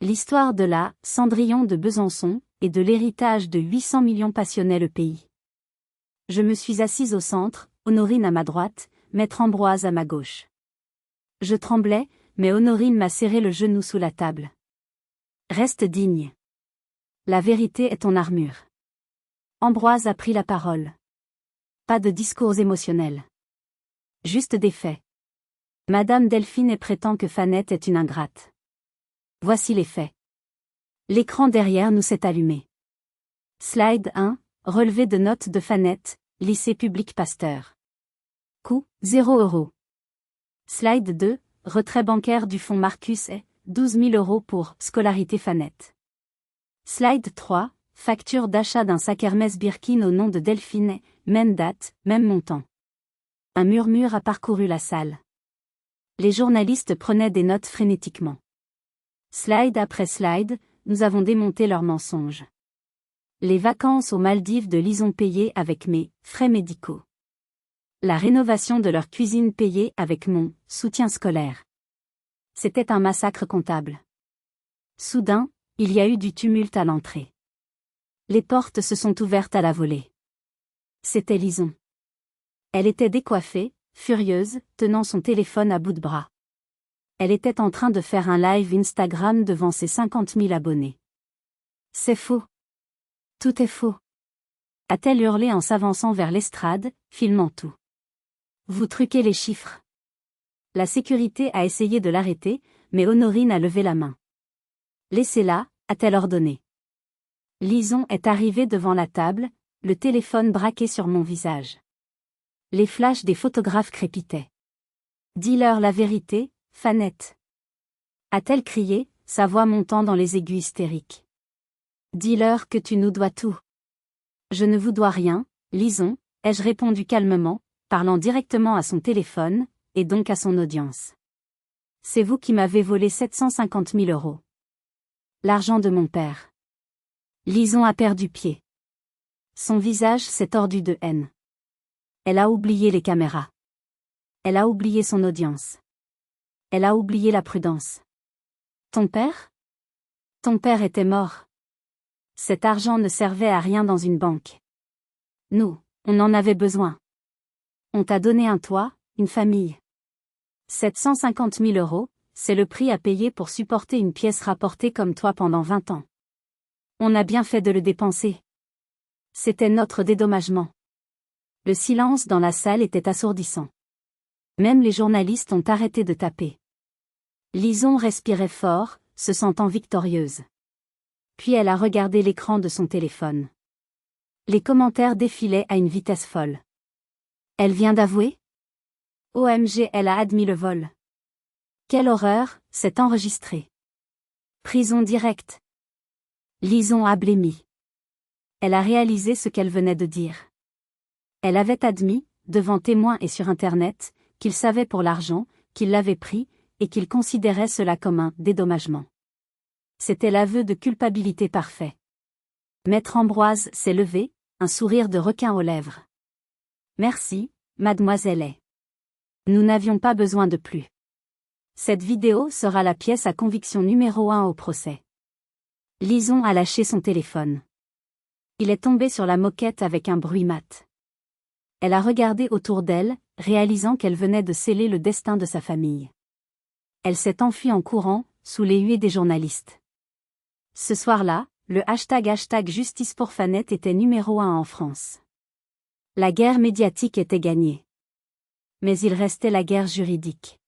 L'histoire de la Cendrillon de Besançon et de l'héritage de 800 millions passionnait le pays. Je me suis assise au centre, Honorine à ma droite, Maître Ambroise à ma gauche. Je tremblais, mais Honorine m'a serré le genou sous la table. Reste digne. La vérité est ton armure. Ambroise a pris la parole. Pas de discours émotionnels. Juste des faits. Madame Delphine prétend que Fanette est une ingrate. Voici les faits. L'écran derrière nous s'est allumé. Slide 1, relevé de notes de Fanette, lycée public Pasteur. Coût, 0 €. Slide 2, retrait bancaire du fonds Marcus est 12 000 € pour scolarité Fanette. Slide 3, facture d'achat d'un sac Hermès Birkin au nom de Delphine, même date, même montant. Un murmure a parcouru la salle. Les journalistes prenaient des notes frénétiquement. Slide après slide, nous avons démonté leurs mensonges. Les vacances aux Maldives de Lison payées avec mes frais médicaux. La rénovation de leur cuisine payée avec mon soutien scolaire. C'était un massacre comptable. Soudain, il y a eu du tumulte à l'entrée. Les portes se sont ouvertes à la volée. C'était Lison. Elle était décoiffée, furieuse, tenant son téléphone à bout de bras. Elle était en train de faire un live Instagram devant ses 50 000 abonnés. C'est faux. Tout est faux. A-t-elle hurlé en s'avançant vers l'estrade, filmant tout. Vous truquez les chiffres. La sécurité a essayé de l'arrêter, mais Honorine a levé la main. Laissez-la, a-t-elle ordonné. Lison est arrivée devant la table, le téléphone braqué sur mon visage. Les flashs des photographes crépitaient. Dis-leur la vérité, Fanette. A-t-elle crié, sa voix montant dans les aigus hystériques. Dis-leur que tu nous dois tout. Je ne vous dois rien, Lison, ai-je répondu calmement, parlant directement à son téléphone, et donc à son audience. C'est vous qui m'avez volé 750 000 €. L'argent de mon père. Lison a perdu pied. Son visage s'est tordu de haine. Elle a oublié les caméras. Elle a oublié son audience. Elle a oublié la prudence. Ton père? Ton père était mort. Cet argent ne servait à rien dans une banque. Nous, on en avait besoin. On t'a donné un toit, une famille. 750 000 €, c'est le prix à payer pour supporter une pièce rapportée comme toi pendant 20 ans. On a bien fait de le dépenser. C'était notre dédommagement. Le silence dans la salle était assourdissant. Même les journalistes ont arrêté de taper. Lison respirait fort, se sentant victorieuse. Puis elle a regardé l'écran de son téléphone. Les commentaires défilaient à une vitesse folle. Elle vient d'avouer? OMG, elle a admis le vol. Quelle horreur, c'est enregistré. Prison directe. Lison a blêmi. Elle a réalisé ce qu'elle venait de dire. Elle avait admis, devant témoins et sur Internet, qu'il savait pour l'argent, qu'il l'avait pris, et qu'il considérait cela comme un dédommagement. C'était l'aveu de culpabilité parfait. Maître Ambroise s'est levé, un sourire de requin aux lèvres. Merci, mademoiselle A. Nous n'avions pas besoin de plus. Cette vidéo sera la pièce à conviction numéro 1 au procès. Lison a lâché son téléphone. Il est tombé sur la moquette avec un bruit mat. Elle a regardé autour d'elle, réalisant qu'elle venait de sceller le destin de sa famille. Elle s'est enfuie en courant, sous les huées des journalistes. Ce soir-là, le hashtag Justice pour Fanette était numéro 1 en France. La guerre médiatique était gagnée. Mais il restait la guerre juridique.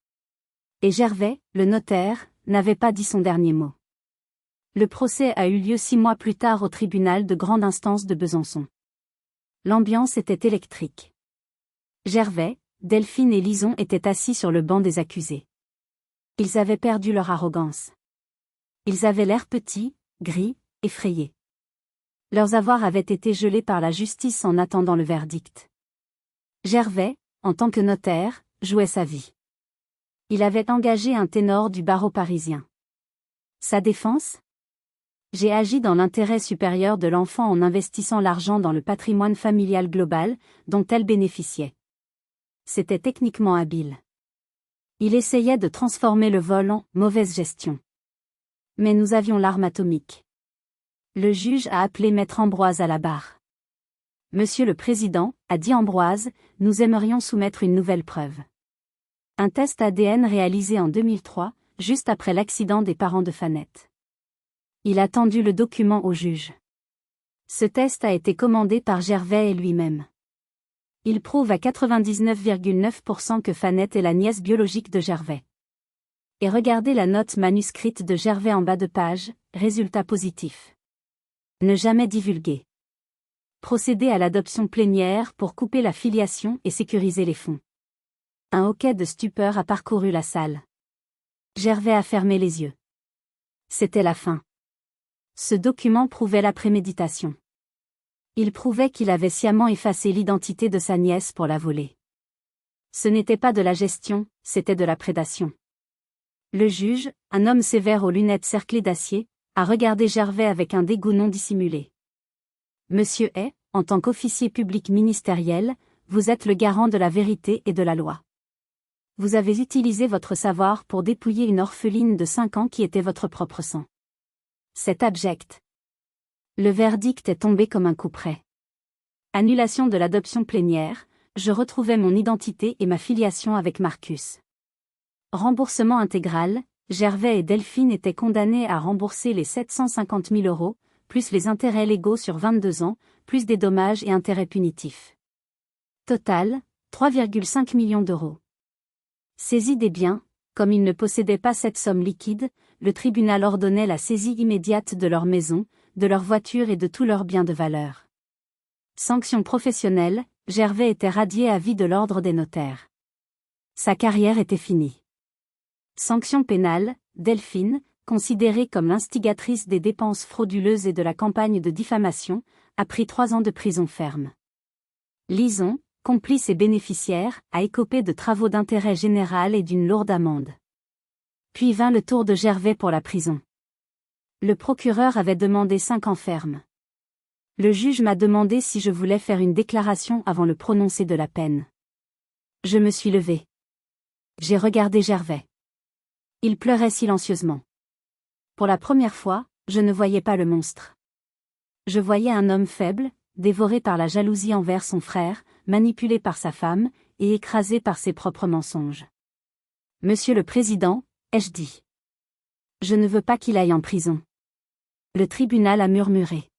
Et Gervais, le notaire, n'avait pas dit son dernier mot. Le procès a eu lieu 6 mois plus tard au tribunal de grande instance de Besançon. L'ambiance était électrique. Gervais, Delphine et Lison étaient assis sur le banc des accusés. Ils avaient perdu leur arrogance. Ils avaient l'air petits, gris, effrayés. Leurs avoirs avaient été gelés par la justice en attendant le verdict. Gervais, en tant que notaire, jouait sa vie. Il avait engagé un ténor du barreau parisien. Sa défense? J'ai agi dans l'intérêt supérieur de l'enfant en investissant l'argent dans le patrimoine familial global, dont elle bénéficiait. C'était techniquement habile. Il essayait de transformer le vol en « mauvaise gestion ». Mais nous avions l'arme atomique. Le juge a appelé Maître Ambroise à la barre. « Monsieur le Président, a dit Ambroise, nous aimerions soumettre une nouvelle preuve. » Un test ADN réalisé en 2003, juste après l'accident des parents de Fanette. Il a tendu le document au juge. Ce test a été commandé par Gervais et lui-même. Il prouve à 99,9% que Fanette est la nièce biologique de Gervais. Et regardez la note manuscrite de Gervais en bas de page, résultat positif. Ne jamais divulguer. Procéder à l'adoption plénière pour couper la filiation et sécuriser les fonds. Un hoquet de stupeur a parcouru la salle. Gervais a fermé les yeux. C'était la fin. Ce document prouvait la préméditation. Il prouvait qu'il avait sciemment effacé l'identité de sa nièce pour la voler. Ce n'était pas de la gestion, c'était de la prédation. Le juge, un homme sévère aux lunettes cerclées d'acier, a regardé Gervais avec un dégoût non dissimulé. Monsieur A, en tant qu'officier public ministériel, vous êtes le garant de la vérité et de la loi. Vous avez utilisé votre savoir pour dépouiller une orpheline de 5 ans qui était votre propre sang. C'est abject. Le verdict est tombé comme un coup près. Annulation de l'adoption plénière, je retrouvais mon identité et ma filiation avec Marcus. Remboursement intégral, Gervais et Delphine étaient condamnés à rembourser les 750 000 €, plus les intérêts légaux sur 22 ans, plus des dommages et intérêts punitifs. Total, 3,5 millions d'euros. Saisie des biens, comme ils ne possédaient pas cette somme liquide, le tribunal ordonnait la saisie immédiate de leur maison, de leur voiture et de tous leurs biens de valeur. Sanction professionnelle, Gervais était radié à vie de l'ordre des notaires. Sa carrière était finie. Sanction pénale, Delphine, considérée comme l'instigatrice des dépenses frauduleuses et de la campagne de diffamation, a pris 3 ans de prison ferme. Lison, complice et bénéficiaire, a écopé de travaux d'intérêt général et d'une lourde amende. Puis vint le tour de Gervais pour la prison. Le procureur avait demandé 5 ans ferme. Le juge m'a demandé si je voulais faire une déclaration avant le prononcé de la peine. Je me suis levé. J'ai regardé Gervais. Il pleurait silencieusement. Pour la première fois, je ne voyais pas le monstre. Je voyais un homme faible, dévoré par la jalousie envers son frère, manipulé par sa femme, et écrasé par ses propres mensonges. Monsieur le Président, ai-je dit. Je ne veux pas qu'il aille en prison. Le tribunal a murmuré.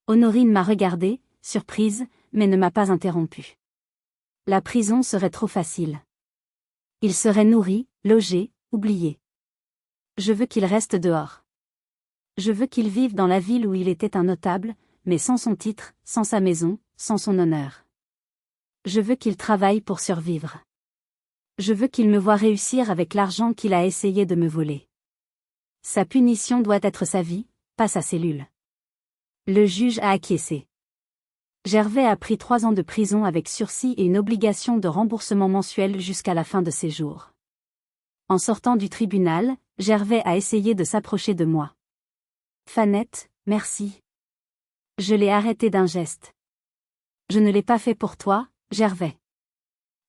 Honorine m'a regardé, surprise, mais ne m'a pas interrompu. La prison serait trop facile. Il serait nourri, logé, oublié. Je veux qu'il reste dehors. Je veux qu'il vive dans la ville où il était un notable, mais sans son titre, sans sa maison, sans son honneur. Je veux qu'il travaille pour survivre. Je veux qu'il me voie réussir avec l'argent qu'il a essayé de me voler. Sa punition doit être sa vie, pas sa cellule. Le juge a acquiescé. Gervais a pris 3 ans de prison avec sursis et une obligation de remboursement mensuel jusqu'à la fin de ses jours. En sortant du tribunal, Gervais a essayé de s'approcher de moi. Fanette, merci. Je l'ai arrêté d'un geste. Je ne l'ai pas fait pour toi, Gervais.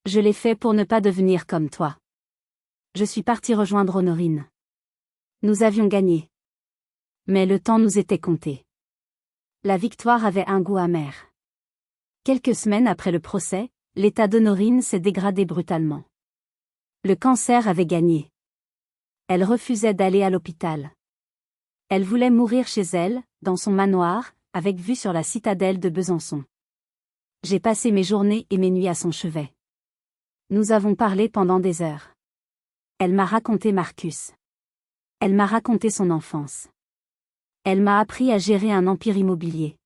Je l'ai fait pour ne pas devenir comme toi. Je suis parti rejoindre Honorine. Nous avions gagné. Mais le temps nous était compté. La victoire avait un goût amer. Quelques semaines après le procès, l'état d'Honorine s'est dégradé brutalement. Le cancer avait gagné. Elle refusait d'aller à l'hôpital. Elle voulait mourir chez elle, dans son manoir, avec vue sur la citadelle de Besançon. J'ai passé mes journées et mes nuits à son chevet. Nous avons parlé pendant des heures. Elle m'a raconté Marcus. Elle m'a raconté son enfance. Elle m'a appris à gérer un empire immobilier.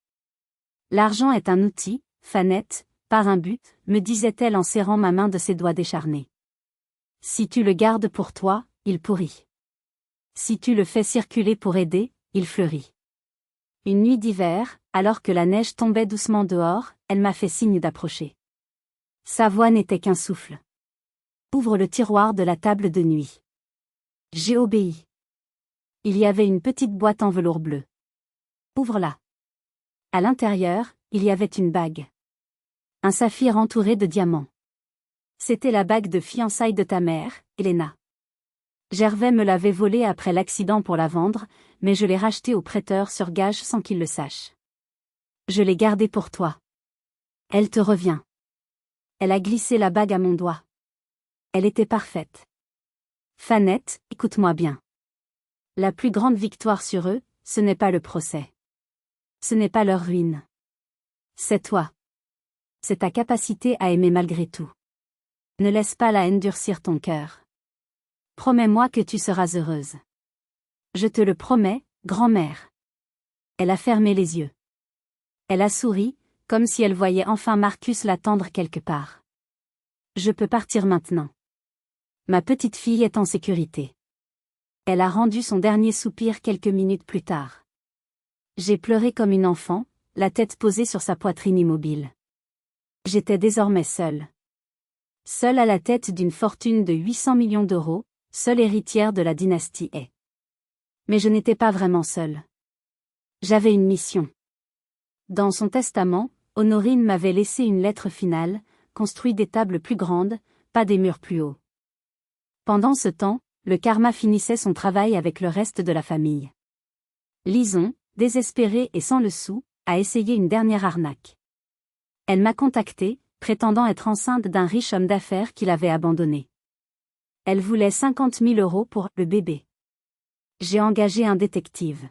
L'argent est un outil, Fanette, pas un but, me disait-elle en serrant ma main de ses doigts décharnés. Si tu le gardes pour toi, il pourrit. Si tu le fais circuler pour aider, il fleurit. Une nuit d'hiver, alors que la neige tombait doucement dehors, elle m'a fait signe d'approcher. Sa voix n'était qu'un souffle. Ouvre le tiroir de la table de nuit. J'ai obéi. Il y avait une petite boîte en velours bleu. Ouvre-la. À l'intérieur, il y avait une bague. Un saphir entouré de diamants. C'était la bague de fiançailles de ta mère, Helena. Gervais me l'avait volée après l'accident pour la vendre, mais je l'ai rachetée au prêteur sur gage sans qu'il le sache. Je l'ai gardée pour toi. Elle te revient. Elle a glissé la bague à mon doigt. Elle était parfaite. Fanette, écoute-moi bien. La plus grande victoire sur eux, ce n'est pas le procès. Ce n'est pas leur ruine. C'est toi. C'est ta capacité à aimer malgré tout. Ne laisse pas la haine durcir ton cœur. Promets-moi que tu seras heureuse. Je te le promets, grand-mère. Elle a fermé les yeux. Elle a souri, comme si elle voyait enfin Marcus l'attendre quelque part. Je peux partir maintenant. Ma petite fille est en sécurité. Elle a rendu son dernier soupir quelques minutes plus tard. J'ai pleuré comme une enfant, la tête posée sur sa poitrine immobile. J'étais désormais seule. Seule à la tête d'une fortune de 800 millions d'euros, seule héritière de la dynastie Hay. Mais je n'étais pas vraiment seule. J'avais une mission. Dans son testament, Honorine m'avait laissé une lettre finale, construit des tables plus grandes, pas des murs plus hauts. Pendant ce temps, le karma finissait son travail avec le reste de la famille. Lison, désespérée et sans le sou, a essayé une dernière arnaque. Elle m'a contactée, prétendant être enceinte d'un riche homme d'affaires qui l'avait abandonnée. Elle voulait 50 000 € pour le bébé. J'ai engagé un détective.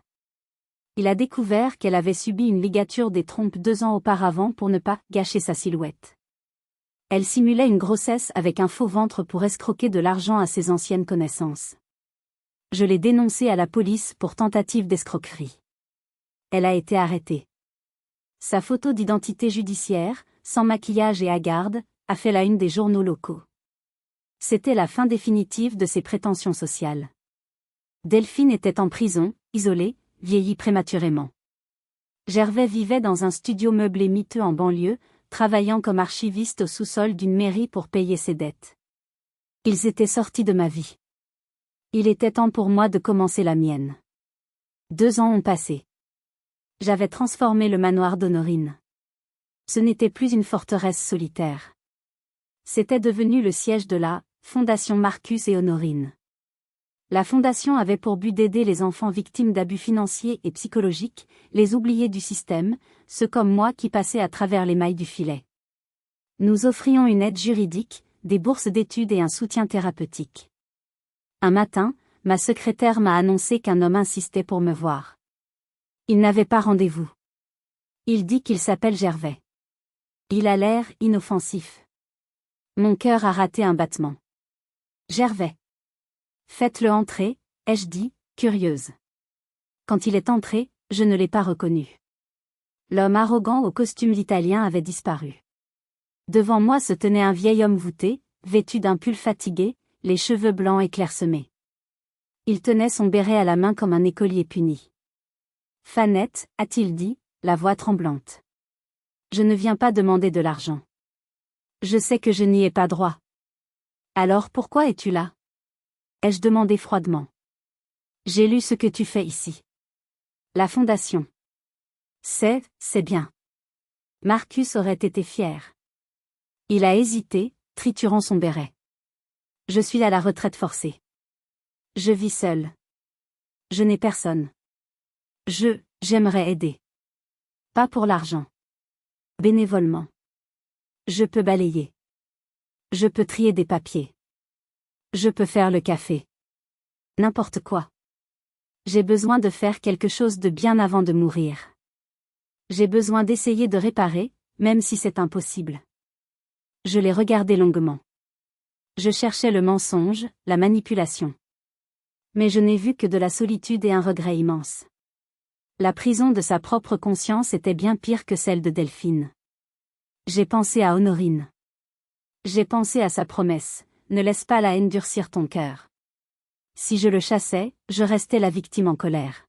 Il a découvert qu'elle avait subi une ligature des trompes 2 ans auparavant pour ne pas gâcher sa silhouette. Elle simulait une grossesse avec un faux ventre pour escroquer de l'argent à ses anciennes connaissances. Je l'ai dénoncée à la police pour tentative d'escroquerie. Elle a été arrêtée. Sa photo d'identité judiciaire, sans maquillage et à garde, a fait la une des journaux locaux. C'était la fin définitive de ses prétentions sociales. Delphine était en prison, isolée, vieillie prématurément. Gervais vivait dans un studio meublé miteux en banlieue, travaillant comme archiviste au sous-sol d'une mairie pour payer ses dettes. Ils étaient sortis de ma vie. Il était temps pour moi de commencer la mienne. 2 ans ont passé. J'avais transformé le manoir d'Honorine. Ce n'était plus une forteresse solitaire. C'était devenu le siège de la Fondation Marcus et Honorine. La fondation avait pour but d'aider les enfants victimes d'abus financiers et psychologiques, les oubliés du système, ceux comme moi qui passaient à travers les mailles du filet. Nous offrions une aide juridique, des bourses d'études et un soutien thérapeutique. Un matin, ma secrétaire m'a annoncé qu'un homme insistait pour me voir. Il n'avait pas rendez-vous. Il dit qu'il s'appelle Gervais. Il a l'air inoffensif. Mon cœur a raté un battement. Gervais. Faites-le entrer, ai-je dit, curieuse. Quand il est entré, je ne l'ai pas reconnu. L'homme arrogant au costume italien avait disparu. Devant moi se tenait un vieil homme voûté, vêtu d'un pull fatigué, les cheveux blancs et clairsemés. Il tenait son béret à la main comme un écolier puni. « Fanette, a-t-il dit, la voix tremblante. Je ne viens pas demander de l'argent. Je sais que je n'y ai pas droit. Alors pourquoi es-tu là ? Ai-je demandé froidement. J'ai lu ce que tu fais ici. La fondation. C'est bien. Marcus aurait été fier. Il a hésité, triturant son béret. Je suis à la retraite forcée. Je vis seul. Je n'ai personne. J'aimerais aider. Pas pour l'argent. Bénévolement. Je peux balayer. Je peux trier des papiers. Je peux faire le café. N'importe quoi. J'ai besoin de faire quelque chose de bien avant de mourir. J'ai besoin d'essayer de réparer, même si c'est impossible. Je l'ai regardé longuement. Je cherchais le mensonge, la manipulation. Mais je n'ai vu que de la solitude et un regret immense. La prison de sa propre conscience était bien pire que celle de Delphine. J'ai pensé à Honorine. J'ai pensé à sa promesse. Ne laisse pas la haine durcir ton cœur. Si je le chassais, je restais la victime en colère.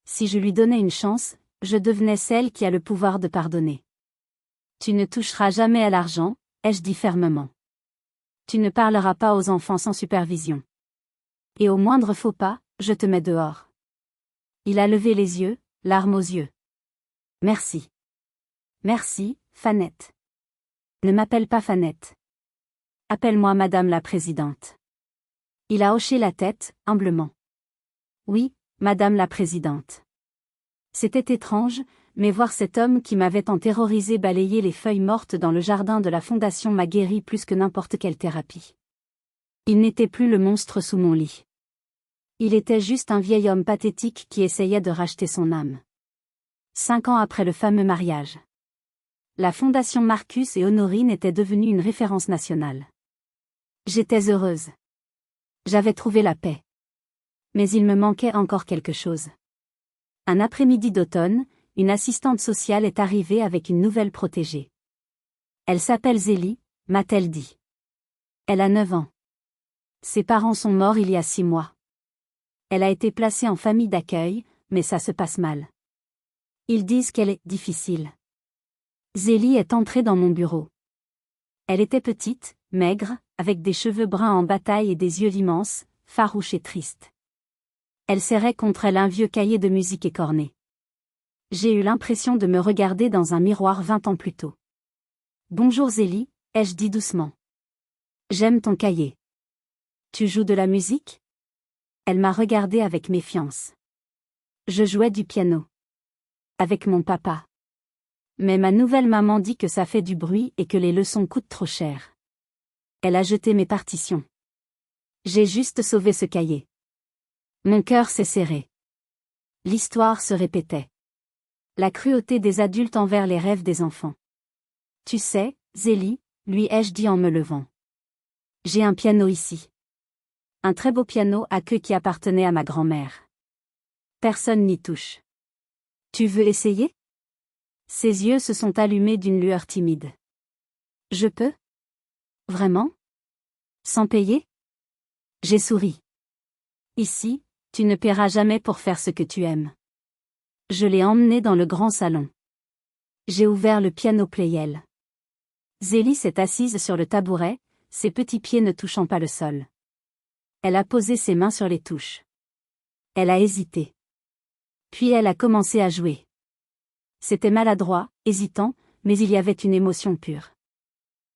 Si je lui donnais une chance, je devenais celle qui a le pouvoir de pardonner. Tu ne toucheras jamais à l'argent, ai-je dit fermement. Tu ne parleras pas aux enfants sans supervision. Et au moindre faux pas, je te mets dehors. Il a levé les yeux, larmes aux yeux. Merci. Merci, Fanette. Ne m'appelle pas Fanette. Appelle-moi Madame la Présidente. Il a hoché la tête, humblement. Oui, Madame la Présidente. C'était étrange, mais voir cet homme qui m'avait tant terrorisé balayer les feuilles mortes dans le jardin de la fondation m'a guéri plus que n'importe quelle thérapie. Il n'était plus le monstre sous mon lit. Il était juste un vieil homme pathétique qui essayait de racheter son âme. 5 ans après le fameux mariage. La fondation Marcus et Honorine était devenue une référence nationale. J'étais heureuse. J'avais trouvé la paix. Mais il me manquait encore quelque chose. Un après-midi d'automne, une assistante sociale est arrivée avec une nouvelle protégée. Elle s'appelle Zélie, m'a-t-elle dit. Elle a 9 ans. Ses parents sont morts il y a 6 mois. Elle a été placée en famille d'accueil, mais ça se passe mal. Ils disent qu'elle est difficile. Zélie est entrée dans mon bureau. Elle était petite, maigre, avec des cheveux bruns en bataille et des yeux immenses, farouches et tristes. Elle serrait contre elle un vieux cahier de musique écorné. J'ai eu l'impression de me regarder dans un miroir 20 ans plus tôt. Bonjour Zélie, ai-je dit doucement. J'aime ton cahier. Tu joues de la musique ? Elle m'a regardé avec méfiance. Je jouais du piano. Avec mon papa. Mais ma nouvelle maman dit que ça fait du bruit et que les leçons coûtent trop cher. Elle a jeté mes partitions. J'ai juste sauvé ce cahier. Mon cœur s'est serré. L'histoire se répétait. La cruauté des adultes envers les rêves des enfants. Tu sais, Zélie, lui ai-je dit en me levant. J'ai un piano ici. Un très beau piano à queue qui appartenait à ma grand-mère. Personne n'y touche. Tu veux essayer? Ses yeux se sont allumés d'une lueur timide. Je peux? Vraiment? Sans payer? J'ai souri. Ici, tu ne paieras jamais pour faire ce que tu aimes. Je l'ai emmené dans le grand salon. J'ai ouvert le piano Pleyel. Zélie s'est assise sur le tabouret, ses petits pieds ne touchant pas le sol. Elle a posé ses mains sur les touches. Elle a hésité. Puis elle a commencé à jouer. C'était maladroit, hésitant, mais il y avait une émotion pure.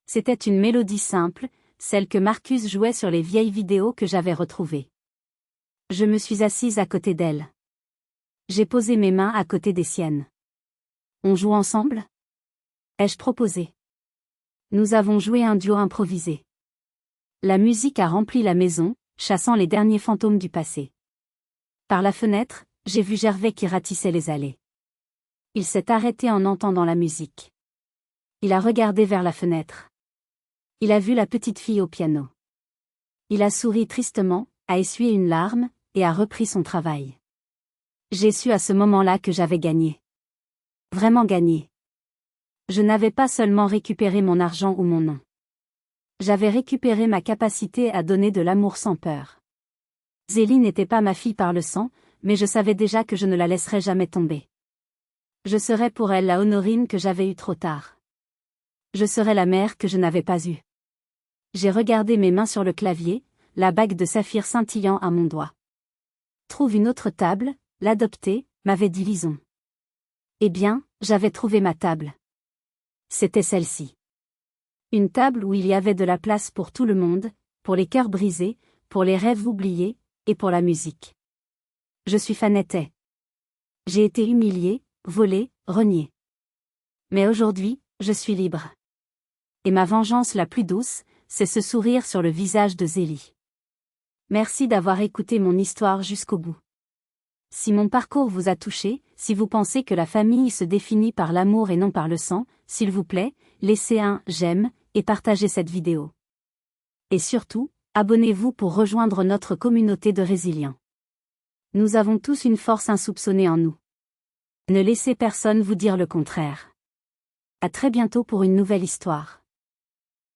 C'était une mélodie simple, celle que Marcus jouait sur les vieilles vidéos que j'avais retrouvées. Je me suis assise à côté d'elle. J'ai posé mes mains à côté des siennes. On joue ensemble? Ai-je proposé? Nous avons joué un duo improvisé. La musique a rempli la maison, chassant les derniers fantômes du passé. Par la fenêtre, j'ai vu Gervais qui ratissait les allées. Il s'est arrêté en entendant la musique. Il a regardé vers la fenêtre. Il a vu la petite fille au piano. Il a souri tristement, a essuyé une larme, et a repris son travail. J'ai su à ce moment-là que j'avais gagné. Vraiment gagné. Je n'avais pas seulement récupéré mon argent ou mon nom. J'avais récupéré ma capacité à donner de l'amour sans peur. Zélie n'était pas ma fille par le sang, mais je savais déjà que je ne la laisserais jamais tomber. Je serais pour elle la Honorine que j'avais eue trop tard. Je serais la mère que je n'avais pas eue. J'ai regardé mes mains sur le clavier, la bague de saphir scintillant à mon doigt. Trouve une autre table, l'adopter, m'avait dit Lison. Eh bien, j'avais trouvé ma table. C'était celle-ci. Une table où il y avait de la place pour tout le monde, pour les cœurs brisés, pour les rêves oubliés, et pour la musique. Je suis Fanettet. J'ai été humiliée, volée, reniée. Mais aujourd'hui, je suis libre. Et ma vengeance la plus douce, c'est ce sourire sur le visage de Zélie. Merci d'avoir écouté mon histoire jusqu'au bout. Si mon parcours vous a touché, si vous pensez que la famille se définit par l'amour et non par le sang, s'il vous plaît, laissez un « j'aime » et partagez cette vidéo. Et surtout, abonnez-vous pour rejoindre notre communauté de résilients. Nous avons tous une force insoupçonnée en nous. Ne laissez personne vous dire le contraire. À très bientôt pour une nouvelle histoire.